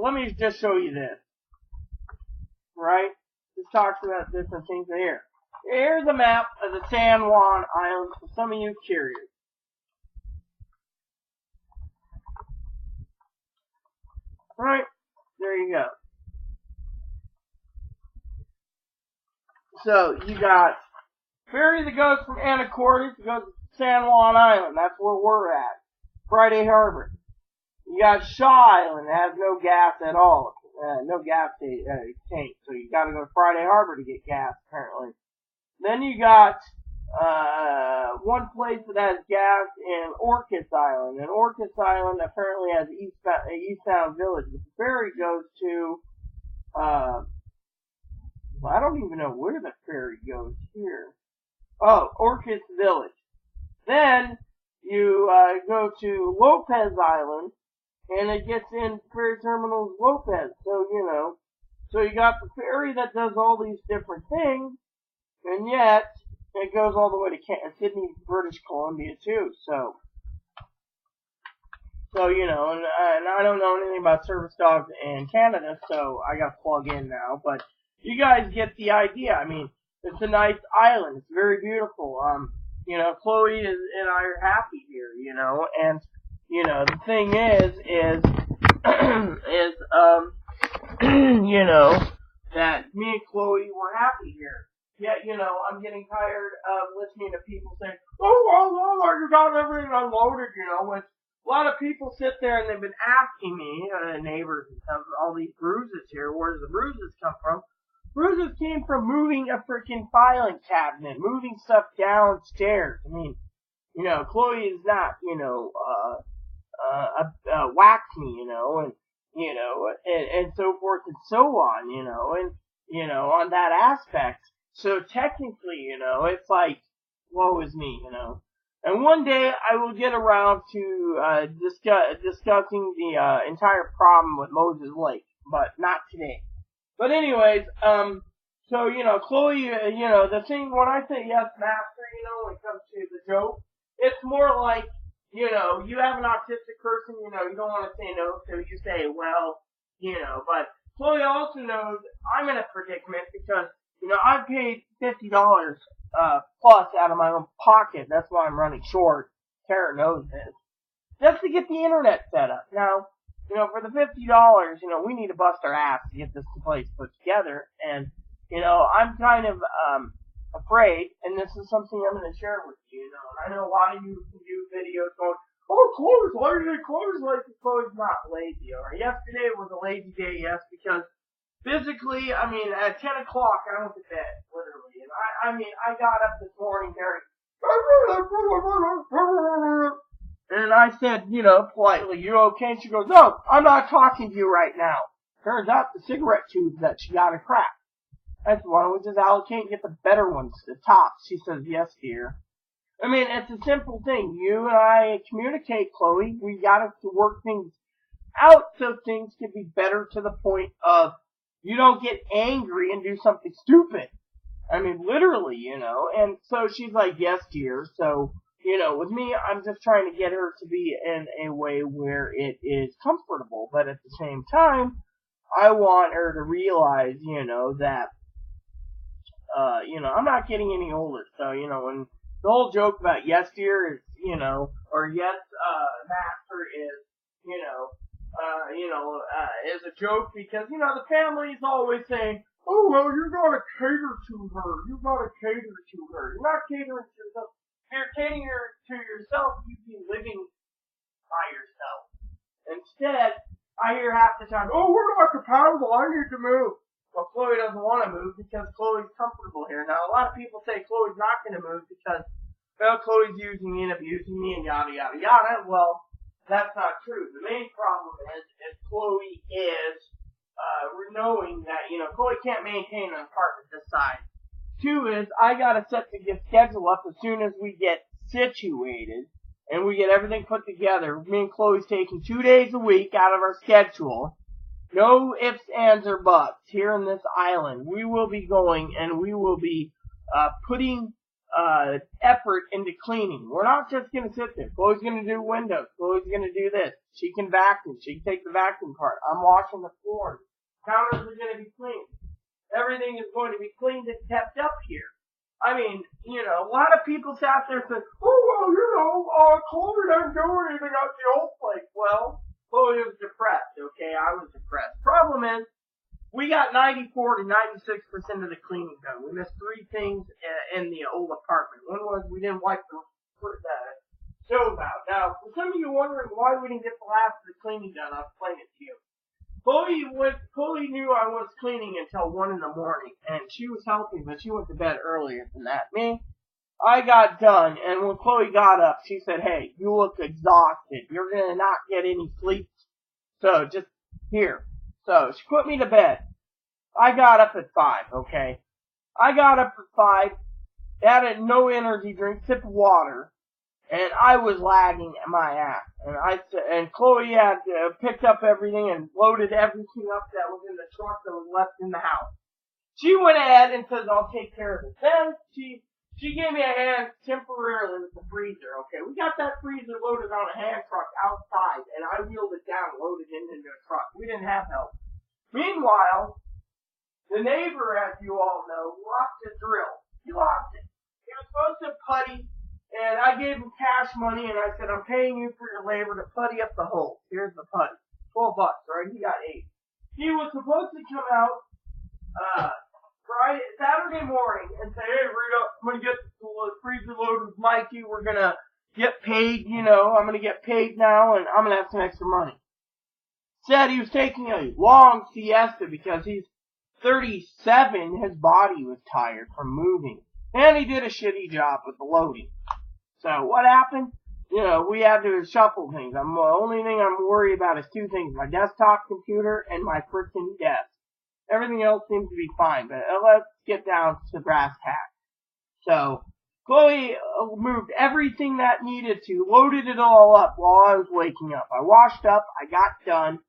let me just show you this. Right? This talks about different things here. Here's a map of the San Juan Islands for some of you curious. Right? There you go. So, you got ferry that goes from Anacortes, it goes to San Juan Island. That's where we're at. Friday Harbor. You got Shaw Island. It has no gas at all. No gas tank. So you got to go to Friday Harbor to get gas, apparently. Then you got one place that has gas in Orcas Island. And Orcas Island apparently has Eastbound Village. The ferry goes to, well, I don't even know where the ferry goes here. Oh, Orcas Village. Then you go to Lopez Island, and it gets in Ferry Terminals Lopez. So, so you got the ferry that does all these different things, and yet it goes all the way to Sydney, British Columbia, too. So and I don't know anything about service dogs in Canada, so I got to plug in now. But you guys get the idea. I mean, it's a nice island. It's very beautiful. Chloe and I are happy here, and, the thing is, that me and Chloe were happy here. Yet, I'm getting tired of listening to people saying, oh, well, you got everything unloaded, which a lot of people sit there and they've been asking me, neighbors and stuff, all these bruises here, where does the bruises come from? Bruises came from moving a freaking filing cabinet, moving stuff downstairs. I mean, Chloe is not, whack me, and so forth and so on, and, on that aspect. So technically, it's like, woe is me, And one day I will get around to discussing the entire problem with Moses Lake, but not today. But anyways, so, Chloe, the thing, when I say yes, master, when it comes to the joke, it's more like, you have an autistic person, you don't want to say no, so you say, well, but Chloe also knows I'm in a predicament because, I paid $50, plus out of my own pocket. That's why I'm running short. Tara knows this. Just to get the internet set up. Now, for the $50, we need to bust our ass to get this place put together. And, I'm kind of, afraid, and this is something I'm going to share with you, And I know a lot of you can do videos going, oh, Chloe's lazy, Chloe's not lazy, alright? Yesterday was a lazy day, yes, because physically, I mean, at 10 o'clock, I went to bed, literally. And I got up this morning, Harry, and I said, politely, you okay? And she goes, no, I'm not talking to you right now. Turns out the cigarette tubes that she got are cracked. I said, why don't we just allocate and get the better ones, the tops? She says, yes, dear. I mean, it's a simple thing. You and I communicate, Chloe. We got to work things out so things can be better to the point of you don't get angry and do something stupid. I mean, literally, And so she's like, yes, dear. So, with me, I'm just trying to get her to be in a way where it is comfortable. But at the same time, I want her to realize, that, I'm not getting any older. So, when the whole joke about yes, dear is, or yes, master is, is a joke because, the family is always saying, oh, well, you gotta cater to her. You gotta cater to her. You're not catering to yourself. If you're catering to yourself, you'd be living by yourself. Instead, I hear half the time, oh, we're not compatible. I need to move. Well, Chloe doesn't want to move because Chloe's comfortable here. Now, a lot of people say Chloe's not going to move because, well, Chloe's using me and abusing me and yada, yada, yada. Well, that's not true. The main problem is Chloe is knowing that, Chloe can't maintain an apartment this size. Two is, I got to set the schedule up as soon as we get situated and we get everything put together. Me and Chloe's taking 2 days a week out of our schedule. No ifs, ands, or buts. Here in this island, we will be going and we will be putting effort into cleaning. We're not just going to sit there. Chloe's going to do windows. Chloe's going to do this. She can vacuum. She can take the vacuum part. I'm washing the floors. Counters are going to be cleaned. Everything is going to be cleaned and kept up here. I mean, a lot of people sat there and said, oh, well, Chloe doesn't do anything at the old place. Well, Chloe was depressed, okay? I was depressed. Problem is, we got 94 to 96% of the cleaning done. We missed 3 things in the old apartment. One was we didn't wipe the stove out. Now, for some of you wondering why we didn't get the last of the cleaning done, I'll explain it to you. Chloe knew I was cleaning until 1 in the morning, and she was helping, but she went to bed earlier than that. Me, I got done, and when Chloe got up, she said, "Hey, you look exhausted. You're gonna not get any sleep, so just here." So she put me to bed. I got up at 5, okay? I got up at 5, had no energy drink, sip of water, and I was lagging my ass. And Chloe had picked up everything and loaded everything up that was in the truck that was left in the house. She went ahead and says, "I'll take care of it." Then she gave me a hand temporarily with the freezer. Okay, we got that freezer loaded on a hand truck outside, and I wheeled it down, loaded it into a truck. We didn't have help. Meanwhile, the neighbor, as you all know, lost his drill. He lost it. He was supposed to putty. And I gave him cash money, and I said, "I'm paying you for your labor to putty up the hole. Here's the putty. $12, right? He got 8. He was supposed to come out Saturday morning and say, "Hey, Rita, I'm going to get the freezer loaded with Mikey. We're going to get paid, I'm going to get paid now, and I'm going to have some extra money." Said he was taking a long siesta because he's 37. His body was tired from moving. And he did a shitty job with the loading. So what happened? We had to shuffle things. The only thing I'm worried about is 2 things: my desktop computer and my freaking desk. Everything else seems to be fine, but let's get down to brass tacks. So Chloe moved everything that needed to, loaded it all up while I was waking up. I washed up, I got done,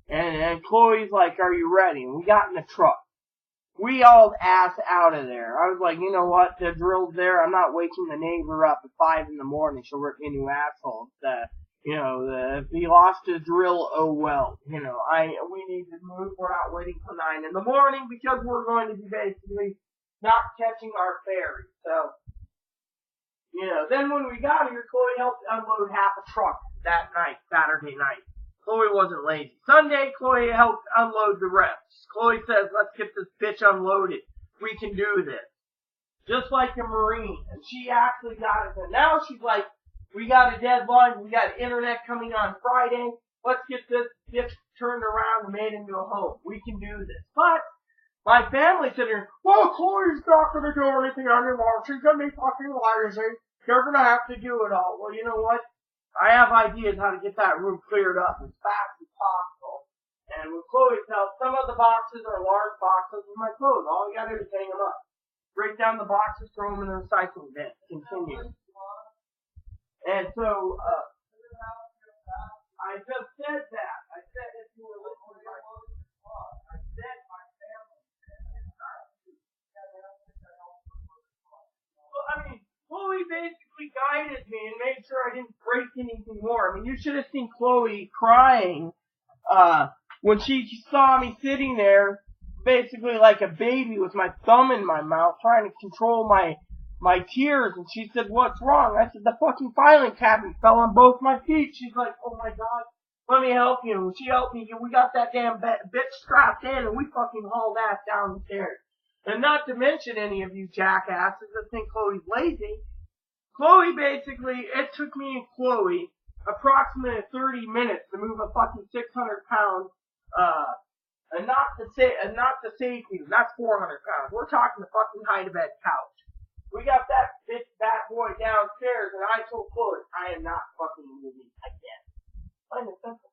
and Chloe's like, "Are you ready?" And we got in the truck. We hauled ass out of there. I was like, you know what? The drill's there. I'm not waking the neighbor up at 5 in the morning. She'll rip me a new asshole. If he lost his drill, oh well. We need to move. We're not waiting till 9 in the morning because we're going to be basically not catching our ferry. So, then when we got here, Chloe helped unload half a truck that night, Saturday night. Chloe wasn't lazy. Sunday, Chloe helped unload the rest. Chloe says, "Let's get this bitch unloaded. We can do this." Just like a Marine. And she actually got it. And now she's like, "We got a deadline. We got internet coming on Friday. Let's get this bitch turned around and made into a home. We can do this." But my family said, "Well, Chloe's not going to do anything anymore. She's going to be fucking lazy. You're going to have to do it all." Well, you know what? I have ideas how to get that room cleared up as fast as possible. And with Chloe's help, some of the boxes are large boxes with my clothes. All you gotta do is hang them up. Break down the boxes, throw them in the recycling bin. Continue. And so, I just said that. I said if you were listening to my I said my family said. Chloe basically guided me and made sure I didn't break anything more. You should have seen Chloe crying when she saw me sitting there basically like a baby with my thumb in my mouth trying to control my tears. And she said, "What's wrong?" I said, "The fucking filing cabinet fell on both my feet." She's like, "Oh my God, let me help you." And she helped me. We got that damn bitch strapped in and we fucking hauled ass down the stairs. And not to mention any of you jackasses that think Chloe's lazy. Chloe basically, it took me and Chloe approximately 30 minutes to move a fucking 600 pound, and not to say that's 400 pounds. We're talking the fucking hide-a-bed couch. We got that bitch bad boy downstairs, and I told Chloe, I am not fucking moving again. Plain and simple.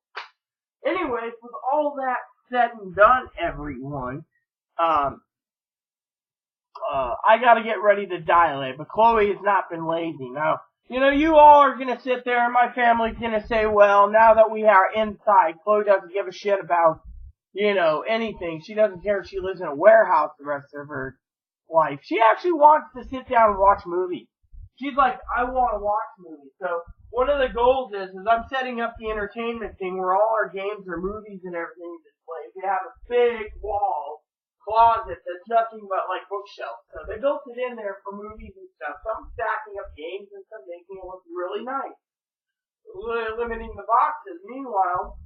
Anyways, with all that said and done, everyone, I gotta get ready to dilate, but Chloe has not been lazy. Now, you all are gonna sit there and my family's gonna say, well, now that we are inside, Chloe doesn't give a shit about, anything. She doesn't care if she lives in a warehouse the rest of her life. She actually wants to sit down and watch movies. She's like, "I want to watch movies." So, one of the goals is I'm setting up the entertainment thing where all our games or movies and everything is displayed. We have a big wall closet that's nothing but like bookshelves. So they built it in there for movies and stuff. So I'm stacking up games and stuff, making it look really nice. Limiting the boxes. Meanwhile,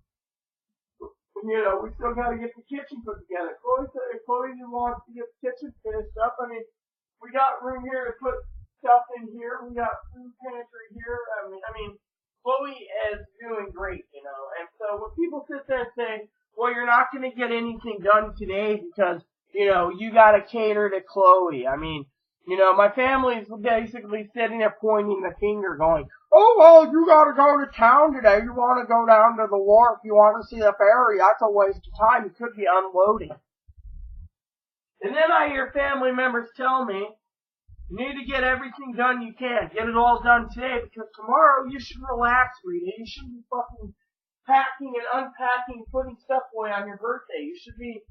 we still got to get the kitchen put together. Chloe wants to get the kitchen finished up. We got room here to put stuff in here. We got food pantry here. I mean, Chloe is doing great, you know. And so when people sit there and say, well, you're not going to get anything done today because, you know, you got to cater to Chloe. I mean, you know, my family's basically sitting there pointing the finger going, oh, well, you got to go to town today. You want to go down to the wharf. You want to see the ferry. That's a waste of time. You could be unloading. And then I hear family members tell me, you need to get everything done you can. Get it all done today because tomorrow you should relax, Rita. You shouldn't be fucking packing and unpacking, putting stuff away on your birthday. You should be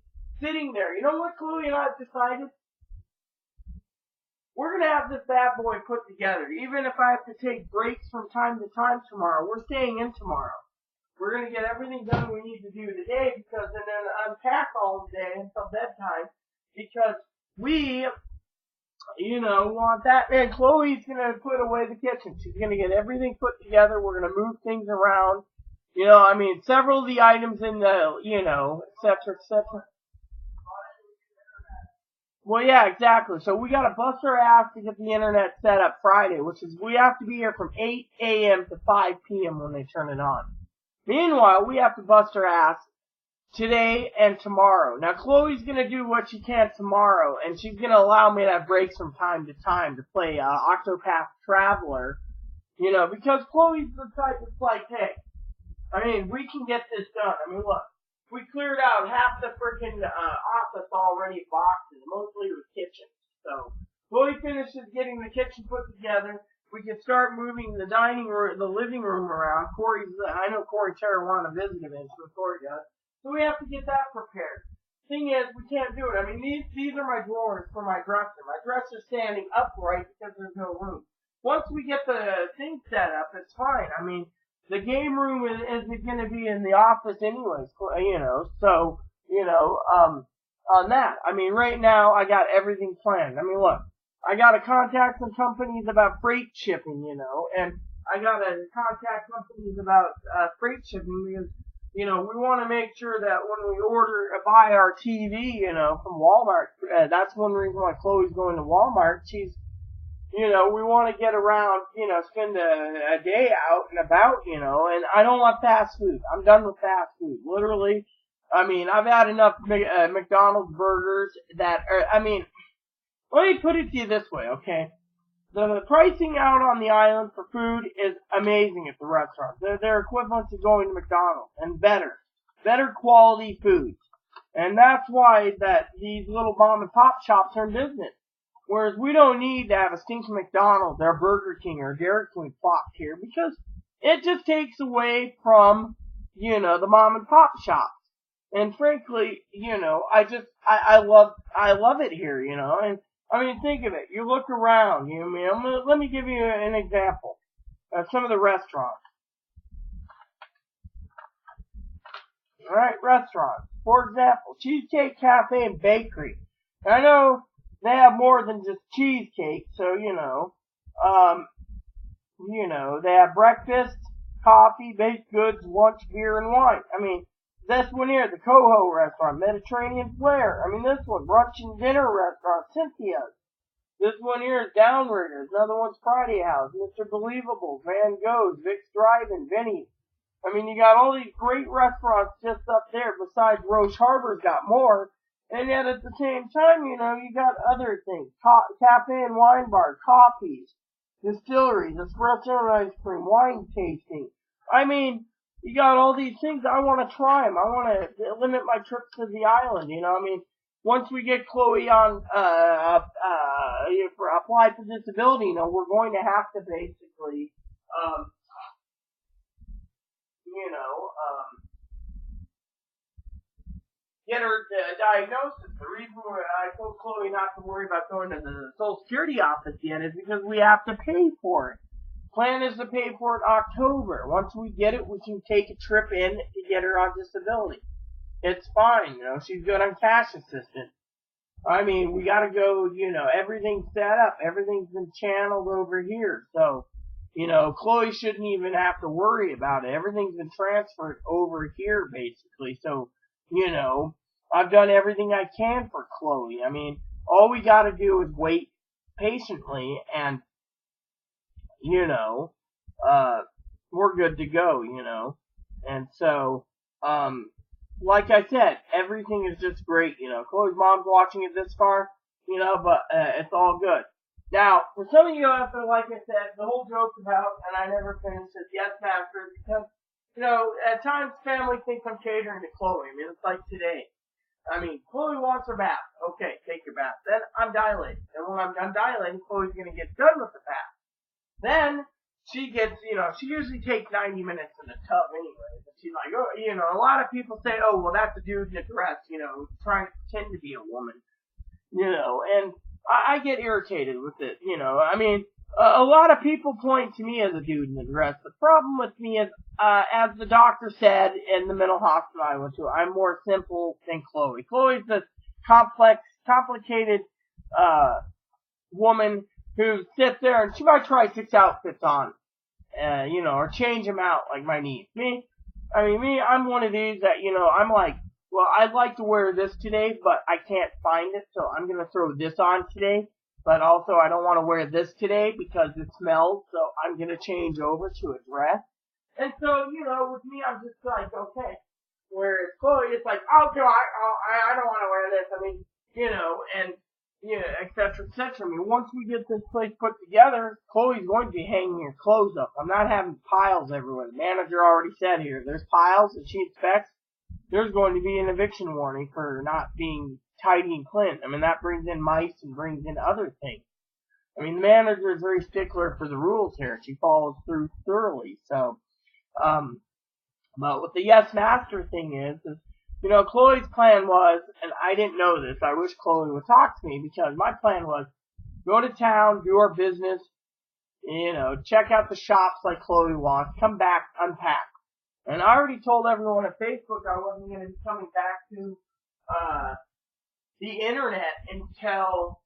sitting there. You know what Chloe and I have decided? We're going to have this bad boy put together. Even if I have to take breaks from time to time tomorrow, we're staying in tomorrow. We're going to get everything done we need to do today because and then unpack all day until bedtime because we, you know, want that. And Chloe's going to put away the kitchen. She's going to get everything put together. We're going to move things around. You know, I mean, several of the items in the, you know, et cetera, et cetera. Well, yeah, exactly. So we got to bust our ass to get the internet set up Friday, which is we have to be here from 8 a.m. to 5 p.m. when they turn it on. Meanwhile, we have to bust our ass today and tomorrow. Now, Chloe's going to do what she can tomorrow, and she's going to allow me to have breaks from time to time to play Octopath Traveler, you know, because Chloe's the type that's like, hey, I mean, we can get this done. I mean, look, we cleared out half the freaking office already boxes, mostly the kitchen. So, Chloe finishes getting the kitchen put together. We can start moving the dining room, the living room around. I know Corey Terra visit eventually, Corey does. So we have to get that prepared. Thing is, we can't do it. I mean, these are my drawers for my dresser. My dresser's standing upright because there's no room. Once we get the thing set up, it's fine. I mean, the game room isn't going to be in the office anyways, you know, so, you know, on that. I mean, right now, I got everything planned. I mean, look, I got to contact some companies about freight shipping, you know, and I got to contact companies about freight shipping because, you know, we want to make sure that when we buy our TV, you know, from Walmart, that's one reason why Chloe's going to Walmart. She's, you know, we want to get around, you know, spend a day out and about, you know, and I don't want fast food. I'm done with fast food. Literally, I mean, I've had enough McDonald's burgers that I mean, let me put it to you this way, okay? The pricing out on the island for food is amazing at the restaurants. They're equivalent to going to McDonald's and better quality food. And that's why that these little mom and pop shops are in business. Whereas we don't need to have a stinking McDonald's or Burger King or Dairy Queen flocked here because it just takes away from, you know, the mom and pop shops. And frankly, you know, I love it here, you know, and I mean, think of it. You look around, you know, let me give you an example of some of the restaurants. Alright, restaurants. For example, Cheesecake Cafe and Bakery. And I know they have more than just cheesecake, so, you know, they have breakfast, coffee, baked goods, lunch, beer, and wine. I mean, this one here, the Coho restaurant, Mediterranean Flair. I mean, this one, brunch and dinner restaurant, Cynthia's. This one here is Downriggers. Another one's Friday House, Mr. Believable, Van Gogh's, Vic's Drive-In, Vinny's. I mean, you got all these great restaurants just up there. Besides, Roche Harbor's got more. And yet at the same time, you know, you got other things. Cafe and wine bar, coffees, distilleries, espresso and ice cream, wine tasting. I mean, you got all these things. I want to try them. I want to limit my trips to the island, you know. I mean, once we get Chloe on, apply for disability, you know, we're going to have to basically, get her diagnosis. The reason why I told Chloe not to worry about going to the Social Security office yet is because we have to pay for it. Plan is to pay for it October. Once we get it, we can take a trip in to get her on disability. It's fine, you know, she's good on cash assistance. I mean, we gotta go, you know, everything's set up. Everything's been channeled over here. So, you know, Chloe shouldn't even have to worry about it. Everything's been transferred over here, basically. So, you know, I've done everything I can for Chloe. I mean, all we gotta do is wait patiently and you know, we're good to go, you know. And so, like I said, everything is just great, you know. Chloe's mom's watching it this far, you know, but it's all good. Now, for some of you out there, like I said, the whole joke about, and I never finished it, yes, master, because, you know, at times family thinks I'm catering to Chloe. I mean, it's like today. I mean, Chloe wants her bath. Okay, take your bath. Then I'm dilating. And when I'm done dilating, Chloe's going to get done with the bath. Then she gets, you know, she usually takes 90 minutes in the tub anyway. But she's like, oh, you know, a lot of people say, oh, well, that's a dude in a dress, you know, trying to pretend to be a woman. You know, and I get irritated with it, you know. I mean, a lot of people point to me as a dude in a dress. The problem with me is, as the doctor said in the mental hospital I went to, I'm more simple than Chloe. Chloe's this complicated, woman who sits there and she might try 6 outfits on, you know, or change them out like my niece. Me, I'm one of these that, you know, I'm like, well, I'd like to wear this today, but I can't find it, so I'm going to throw this on today. But also, I don't want to wear this today because it smells, so I'm going to change over to a dress. And so, you know, with me, I'm just like, okay. Whereas Chloe, it's like, oh, God, I don't want to wear this. I mean, you know, and, yeah, et cetera, et cetera. I mean, once we get this place put together, Chloe's going to be hanging her clothes up. I'm not having piles everywhere. The manager already said here, there's piles that she expects. There's going to be an eviction warning for not being tidy and clean. I mean, that brings in mice and brings in other things. I mean, the manager is very stickler for the rules here. She follows through thoroughly. So, but what the yes master thing is, you know, Chloe's plan was, and I didn't know this, I wish Chloe would talk to me, because my plan was, go to town, do our business, you know, check out the shops like Chloe wants, come back, unpack. And I already told everyone at Facebook I wasn't going to be coming back to the internet until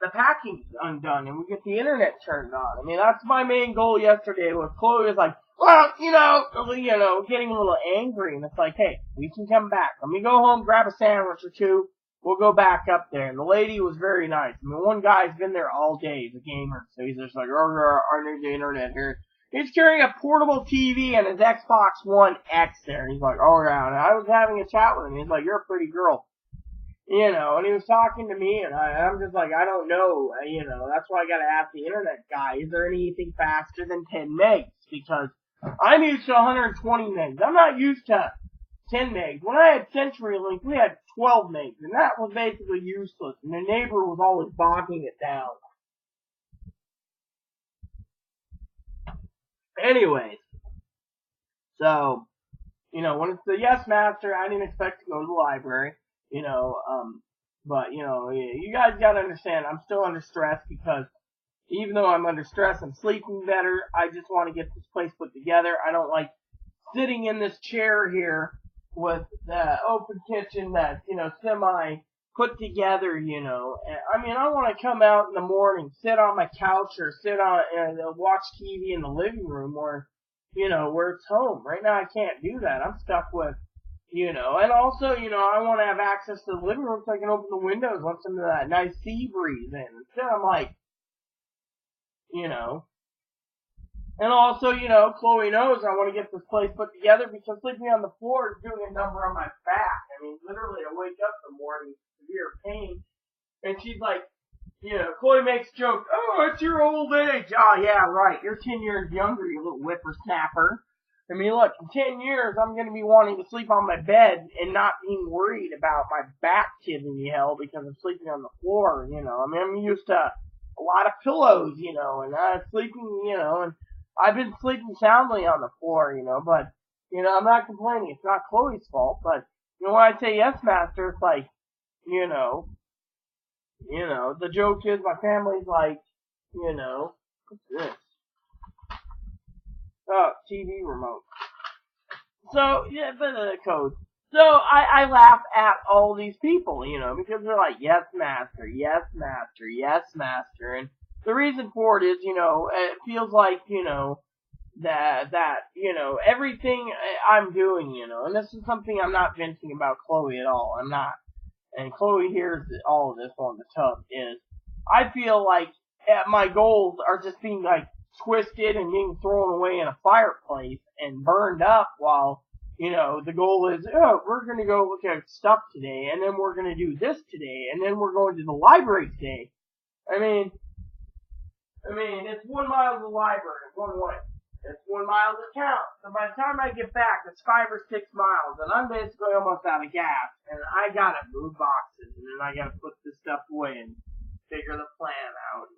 the packing's undone and we get the internet turned on. I mean, that's my main goal yesterday. Was Chloe was like, well, you know, getting a little angry, and it's like, hey, we can come back. Let me go home, grab a sandwich or two. We'll go back up there. And the lady was very nice. I mean, one guy's been there all day, the gamer, so he's just like, oh, I need the internet here. He's carrying a portable TV and his Xbox One X there. And he's like, oh, yeah. And I was having a chat with him. He's like, you're a pretty girl. You know, and he was talking to me, and I'm just like, I don't know. You know, that's why I got to ask the internet guy, is there anything faster than 10 megs? Because I'm used to 120 megs. I'm not used to 10 megs. When I had CenturyLink, we had 12 megs, and that was basically useless. And the neighbor was always bogging it down. Anyways, so, you know, when it's the yes master, I didn't expect to go to the library, you know, but, you know, you guys gotta understand, I'm still under stress because even though I'm under stress, I'm sleeping better. I just want to get this place put together. I don't like sitting in this chair here with the open kitchen that's, you know, semi put together, you know. I mean, I want to come out in the morning, sit on my couch or sit on and watch TV in the living room where, you know, where it's home. Right now I can't do that. I'm stuck with, you know, and also, you know, I want to have access to the living room so I can open the windows, let some of that nice sea breeze in. Instead I'm like, you know, and also, you know, Chloe knows I want to get this place put together because sleeping on the floor is doing a number on my back. I mean, literally I wake up in the morning severe pain, and she's like, you know, Chloe makes jokes, oh, it's your old age. Oh, yeah, right, you're 10 years younger, you little whippersnapper. I mean, look, in 10 years, I'm going to be wanting to sleep on my bed and not being worried about my back giving me hell because I'm sleeping on the floor, you know. I mean, I'm used to a lot of pillows, you know, and sleeping, you know, and I've been sleeping soundly on the floor, you know, but, you know, I'm not complaining. It's not Chloe's fault, but, you know, when I say yes, master, it's like, you know, the joke is my family's like, you know, what's this? Oh, TV remote. So, yeah, but the code. So, I laugh at all these people, you know, because they're like, yes, master, yes, master, yes, master, and the reason for it is, you know, it feels like, you know, that, you know, everything I'm doing, you know, and this is something I'm not venting about Chloe at all, I'm not, and Chloe hears all of this on the tub, is, I feel like my goals are just being like twisted and being thrown away in a fireplace and burned up while, the goal is, oh, we're going to go look at stuff today, and then we're going to do this today, and then we're going to the library today. I mean, it's 1 mile to the library, one way. It's 1 mile to town. So by the time I get back, it's 5 or 6 miles, and I'm basically almost out of gas, and I gotta move boxes, and then I gotta put this stuff away and figure the plan out.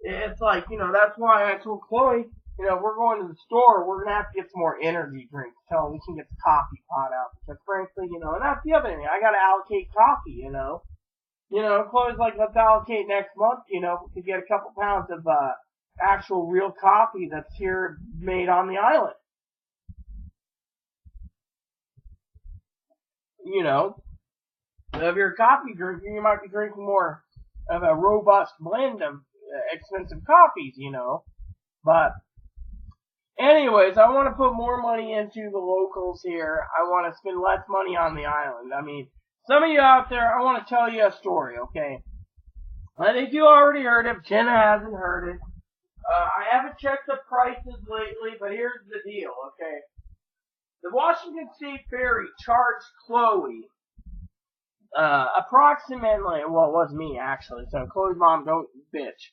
And it's like, that's why I told Chloe, we're going to the store, we're gonna have to get some more energy drinks until we can get the coffee pot out, because frankly, and that's the other thing, I gotta allocate coffee, Chloe's like, let's allocate next month, to get a couple pounds of, actual real coffee that's here made on the island. If you're a coffee drinker, you might be drinking more of a robust blend of expensive coffees, But anyways, I want to put more money into the locals here. I want to spend less money on the island. I mean, some of you out there, I want to tell you a story, okay? I think you already heard it. Jenna hasn't heard it. I haven't checked the prices lately, but here's the deal, okay? The Washington State Ferry charged Chloe approximately, well, it was me actually, so Chloe's mom, don't bitch.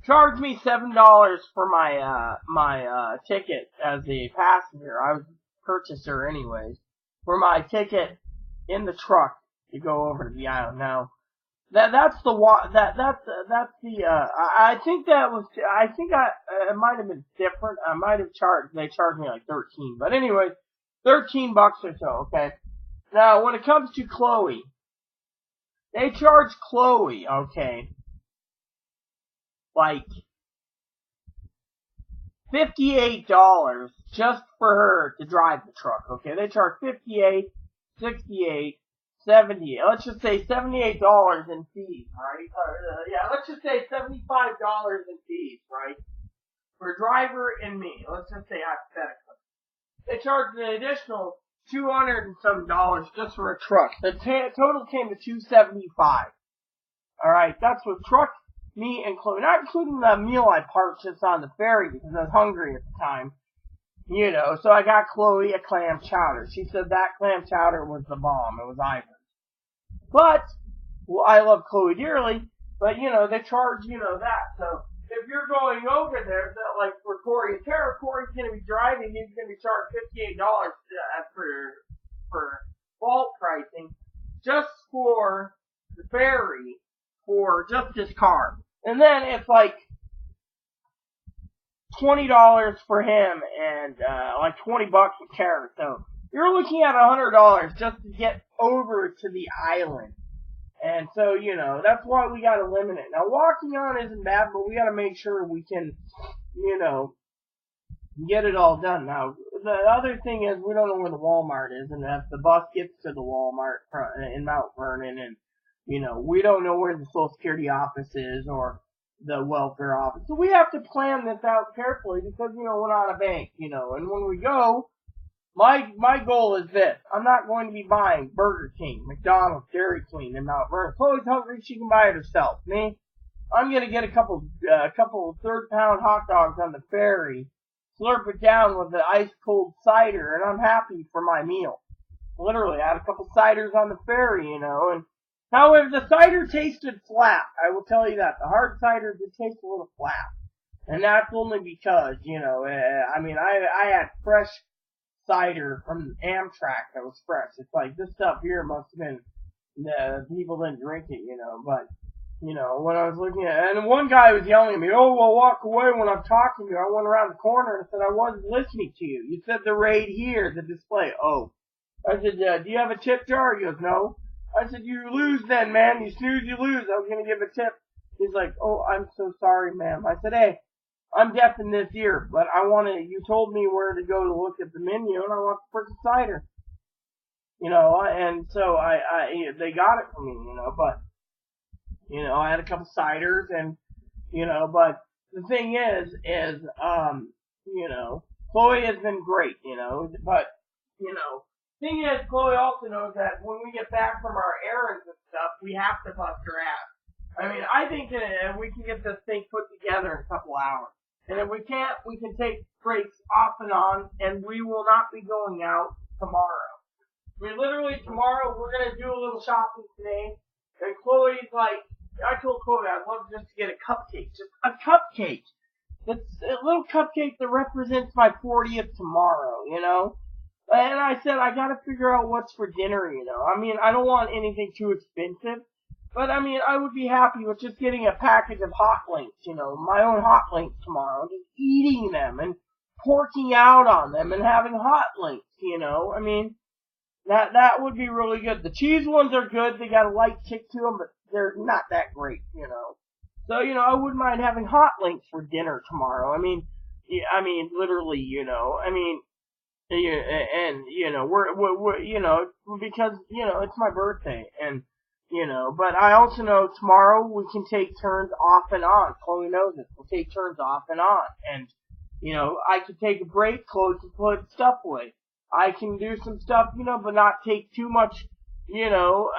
Charged me $7 for my ticket as a passenger. I was a purchaser anyways, for my ticket in the truck to go over to the island. Now, I think it might have been different. They charged me like 13. But anyways, $13 or so, okay? Now, when it comes to Chloe, they charge Chloe, okay, like $58 just for her to drive the truck, okay? They charge $58, $68, $70, let's just say $78 in fees, right? Let's just say $75 in fees, right? For a driver and me, let's just say hypothetically. They charged an additional $200 and some dollars just for a truck. The total came to $275. Alright, that's with truck, me, and Chloe. Not including the meal I purchased on the ferry because I was hungry at the time. So I got Chloe a clam chowder. She said that clam chowder was the bomb. It was Ivory. But, well, I love Chloe dearly, but, they charge, that. So, if you're going over there, like for Corey and Tara, Corey's going to be driving, he's going to be charged $58 for bulk pricing just for the ferry for just his car. And then it's like $20 for him and like $20 for Tara. So you're looking at $100 just to get over to the island. And so, that's why we gotta limit it. Now, walking on isn't bad, but we gotta make sure we can, get it all done. Now, the other thing is we don't know where the Walmart is, and if the bus gets to the Walmart in Mount Vernon, and, we don't know where the Social Security office is, or the welfare office. So we have to plan this out carefully, because, we're not a bank, and when we go, my goal is this. I'm not going to be buying Burger King, McDonald's, Dairy Queen, and Mount Vernon. Chloe's hungry, she can buy it herself. Me, I'm gonna get a couple third-pound hot dogs on the ferry, slurp it down with the ice-cold cider, and I'm happy for my meal. Literally, I had a couple ciders on the ferry, and however, the cider tasted flat. I will tell you that. The hard cider did taste a little flat. And that's only because, I had fresh cider from Amtrak that was fresh. It's like, this stuff here must have been, the people didn't drink it, but, when I was looking at it, and one guy was yelling at me, oh, well, walk away when I'm talking to you. I went around the corner and said, I wasn't listening to you. You said the raid here, the display. Oh. I said, do you have a tip jar? He goes, no. I said, you lose then, man. You snooze, you lose. I was going to give a tip. He's like, oh, I'm so sorry, ma'am. I said, hey, I'm deaf in this ear, but you told me where to go to look at the menu, and I want the freaking cider. And so they got it for me, but, I had a couple ciders, and, but the thing is, Chloe has been great, but, thing is, Chloe also knows that when we get back from our errands and stuff, we have to bust her ass. I mean, I think that we can get this thing put together in a couple hours. And if we can't, we can take breaks off and on, and we will not be going out tomorrow. I mean, literally tomorrow we're gonna do a little shopping today. And Chloe's like, I told Chloe I'd love just to get a cupcake, just a cupcake. It's a little cupcake that represents my 40th tomorrow, you know. And I said I gotta figure out what's for dinner, you know. I mean, I don't want anything too expensive. But I mean, I would be happy with just getting a package of hot links, you know, my own hot links tomorrow, just eating them and porking out on them and having hot links, you know. I mean, that would be really good. The cheese ones are good; they got a light kick to them, but they're not that great, you know. So you know, I wouldn't mind having hot links for dinner tomorrow. I mean, literally, you know. I mean, yeah, and you know, we're you know, because you know it's my birthday and. You know, but I also know tomorrow we can take turns off and on. Chloe knows it. We'll take turns off and on. And, you know, I could take a break. Chloe can put stuff away. I can do some stuff, you know, but not take too much, you know,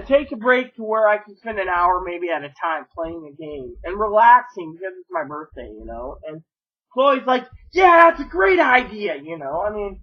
take a break to where I can spend an hour maybe at a time playing a game and relaxing because it's my birthday, you know. And Chloe's like, yeah, that's a great idea, you know. I mean,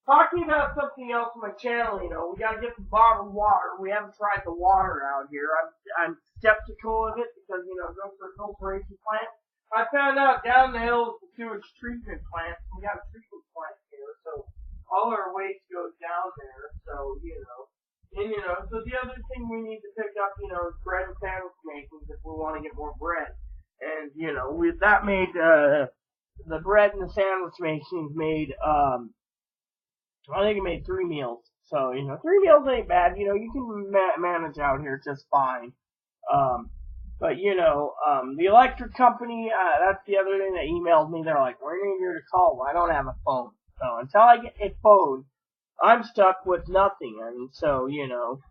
talking about something else on my channel, you know, we gotta get some bottled water. We haven't tried the water out here. I'm skeptical of it because, you know, it goes for a filtration plant. I found out down the hill is the sewage treatment plant. We got a treatment plant here, so all our waste goes down there. So, you know, and you know, so the other thing we need to pick up, you know, is bread and sandwich makings if we want to get more bread. And, you know, that made, the bread and the sandwich makings made, I think it made 3 meals. So, you know, 3 meals ain't bad. You know, you can manage out here just fine. But, you know, the electric company, that's the other thing that emailed me. They're like, we're in here to call. Well, I don't have a phone. So, until I get a phone, I'm stuck with nothing. And so, you know,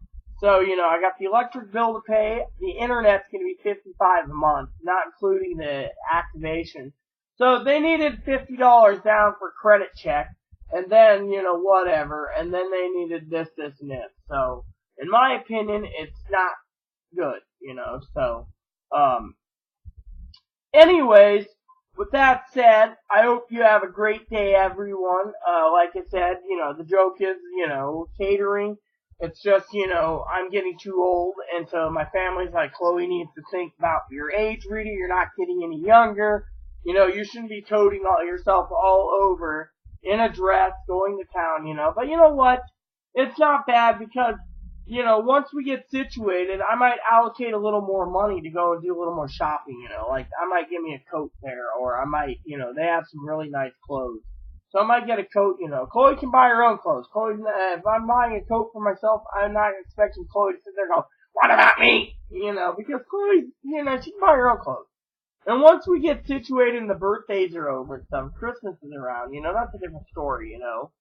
I got the electric bill to pay. The internet's going to be $55 a month, not including the activation. So, they needed $50 down for credit check. And then, you know, whatever. And then they needed this, and this. So, in my opinion, it's not good, you know. So, anyways, with that said, I hope you have a great day, everyone. Like I said, you know, the joke is, you know, catering. It's just, you know, I'm getting too old. And so my family's like, Chloe needs to think about your age, Rudy. You're not getting any younger. You know, you shouldn't be toting yourself all over in a dress, going to town, you know. But you know what? It's not bad because, you know, once we get situated, I might allocate a little more money to go and do a little more shopping, you know. Like, I might give me a coat there, or I might, you know, they have some really nice clothes. So I might get a coat, you know. Chloe can buy her own clothes. Chloe, if I'm buying a coat for myself, I'm not expecting Chloe to sit there and go, what about me? You know, because Chloe, you know, she can buy her own clothes. And once we get situated and the birthdays are over and stuff, Christmas is around, you know, that's a different story, you know.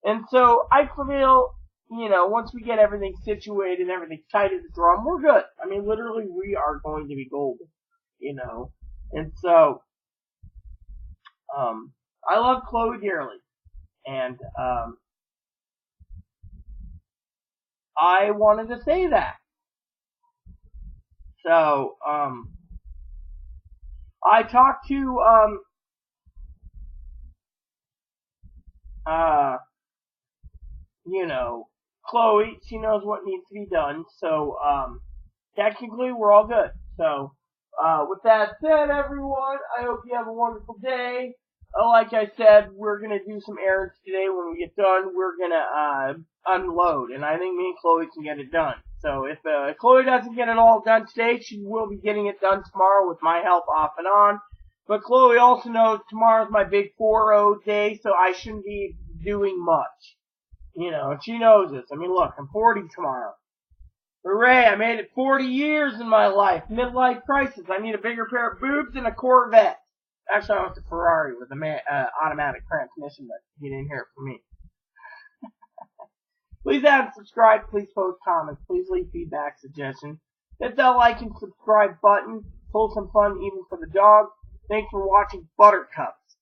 And so I feel, you know, once we get everything situated and everything tight as a drum, we're good. I mean, literally, we are going to be golden, you know. And so, I love Chloe dearly. And, I wanted to say that. So, I talked to, you know, Chloe. She knows what needs to be done. So, technically, we're all good. So, with that said, everyone, I hope you have a wonderful day. Like I said, we're gonna do some errands today. When we get done, we're gonna, unload. And I think me and Chloe can get it done. So if Chloe doesn't get it all done today, she will be getting it done tomorrow with my help off and on. But Chloe also knows tomorrow's my big 4-0 day, so I shouldn't be doing much. You know, and she knows this. I mean, look, I'm 40 tomorrow. Hooray, I made it 40 years in my life. Midlife crisis. I need a bigger pair of boobs and a Corvette. Actually, I want a Ferrari with an automatic transmission, but you didn't hear it from me. Please add and subscribe. Please post comments. Please leave feedback, suggestions. Hit that like and subscribe button. Pull some fun even for the dog. Thanks for watching Buttercups.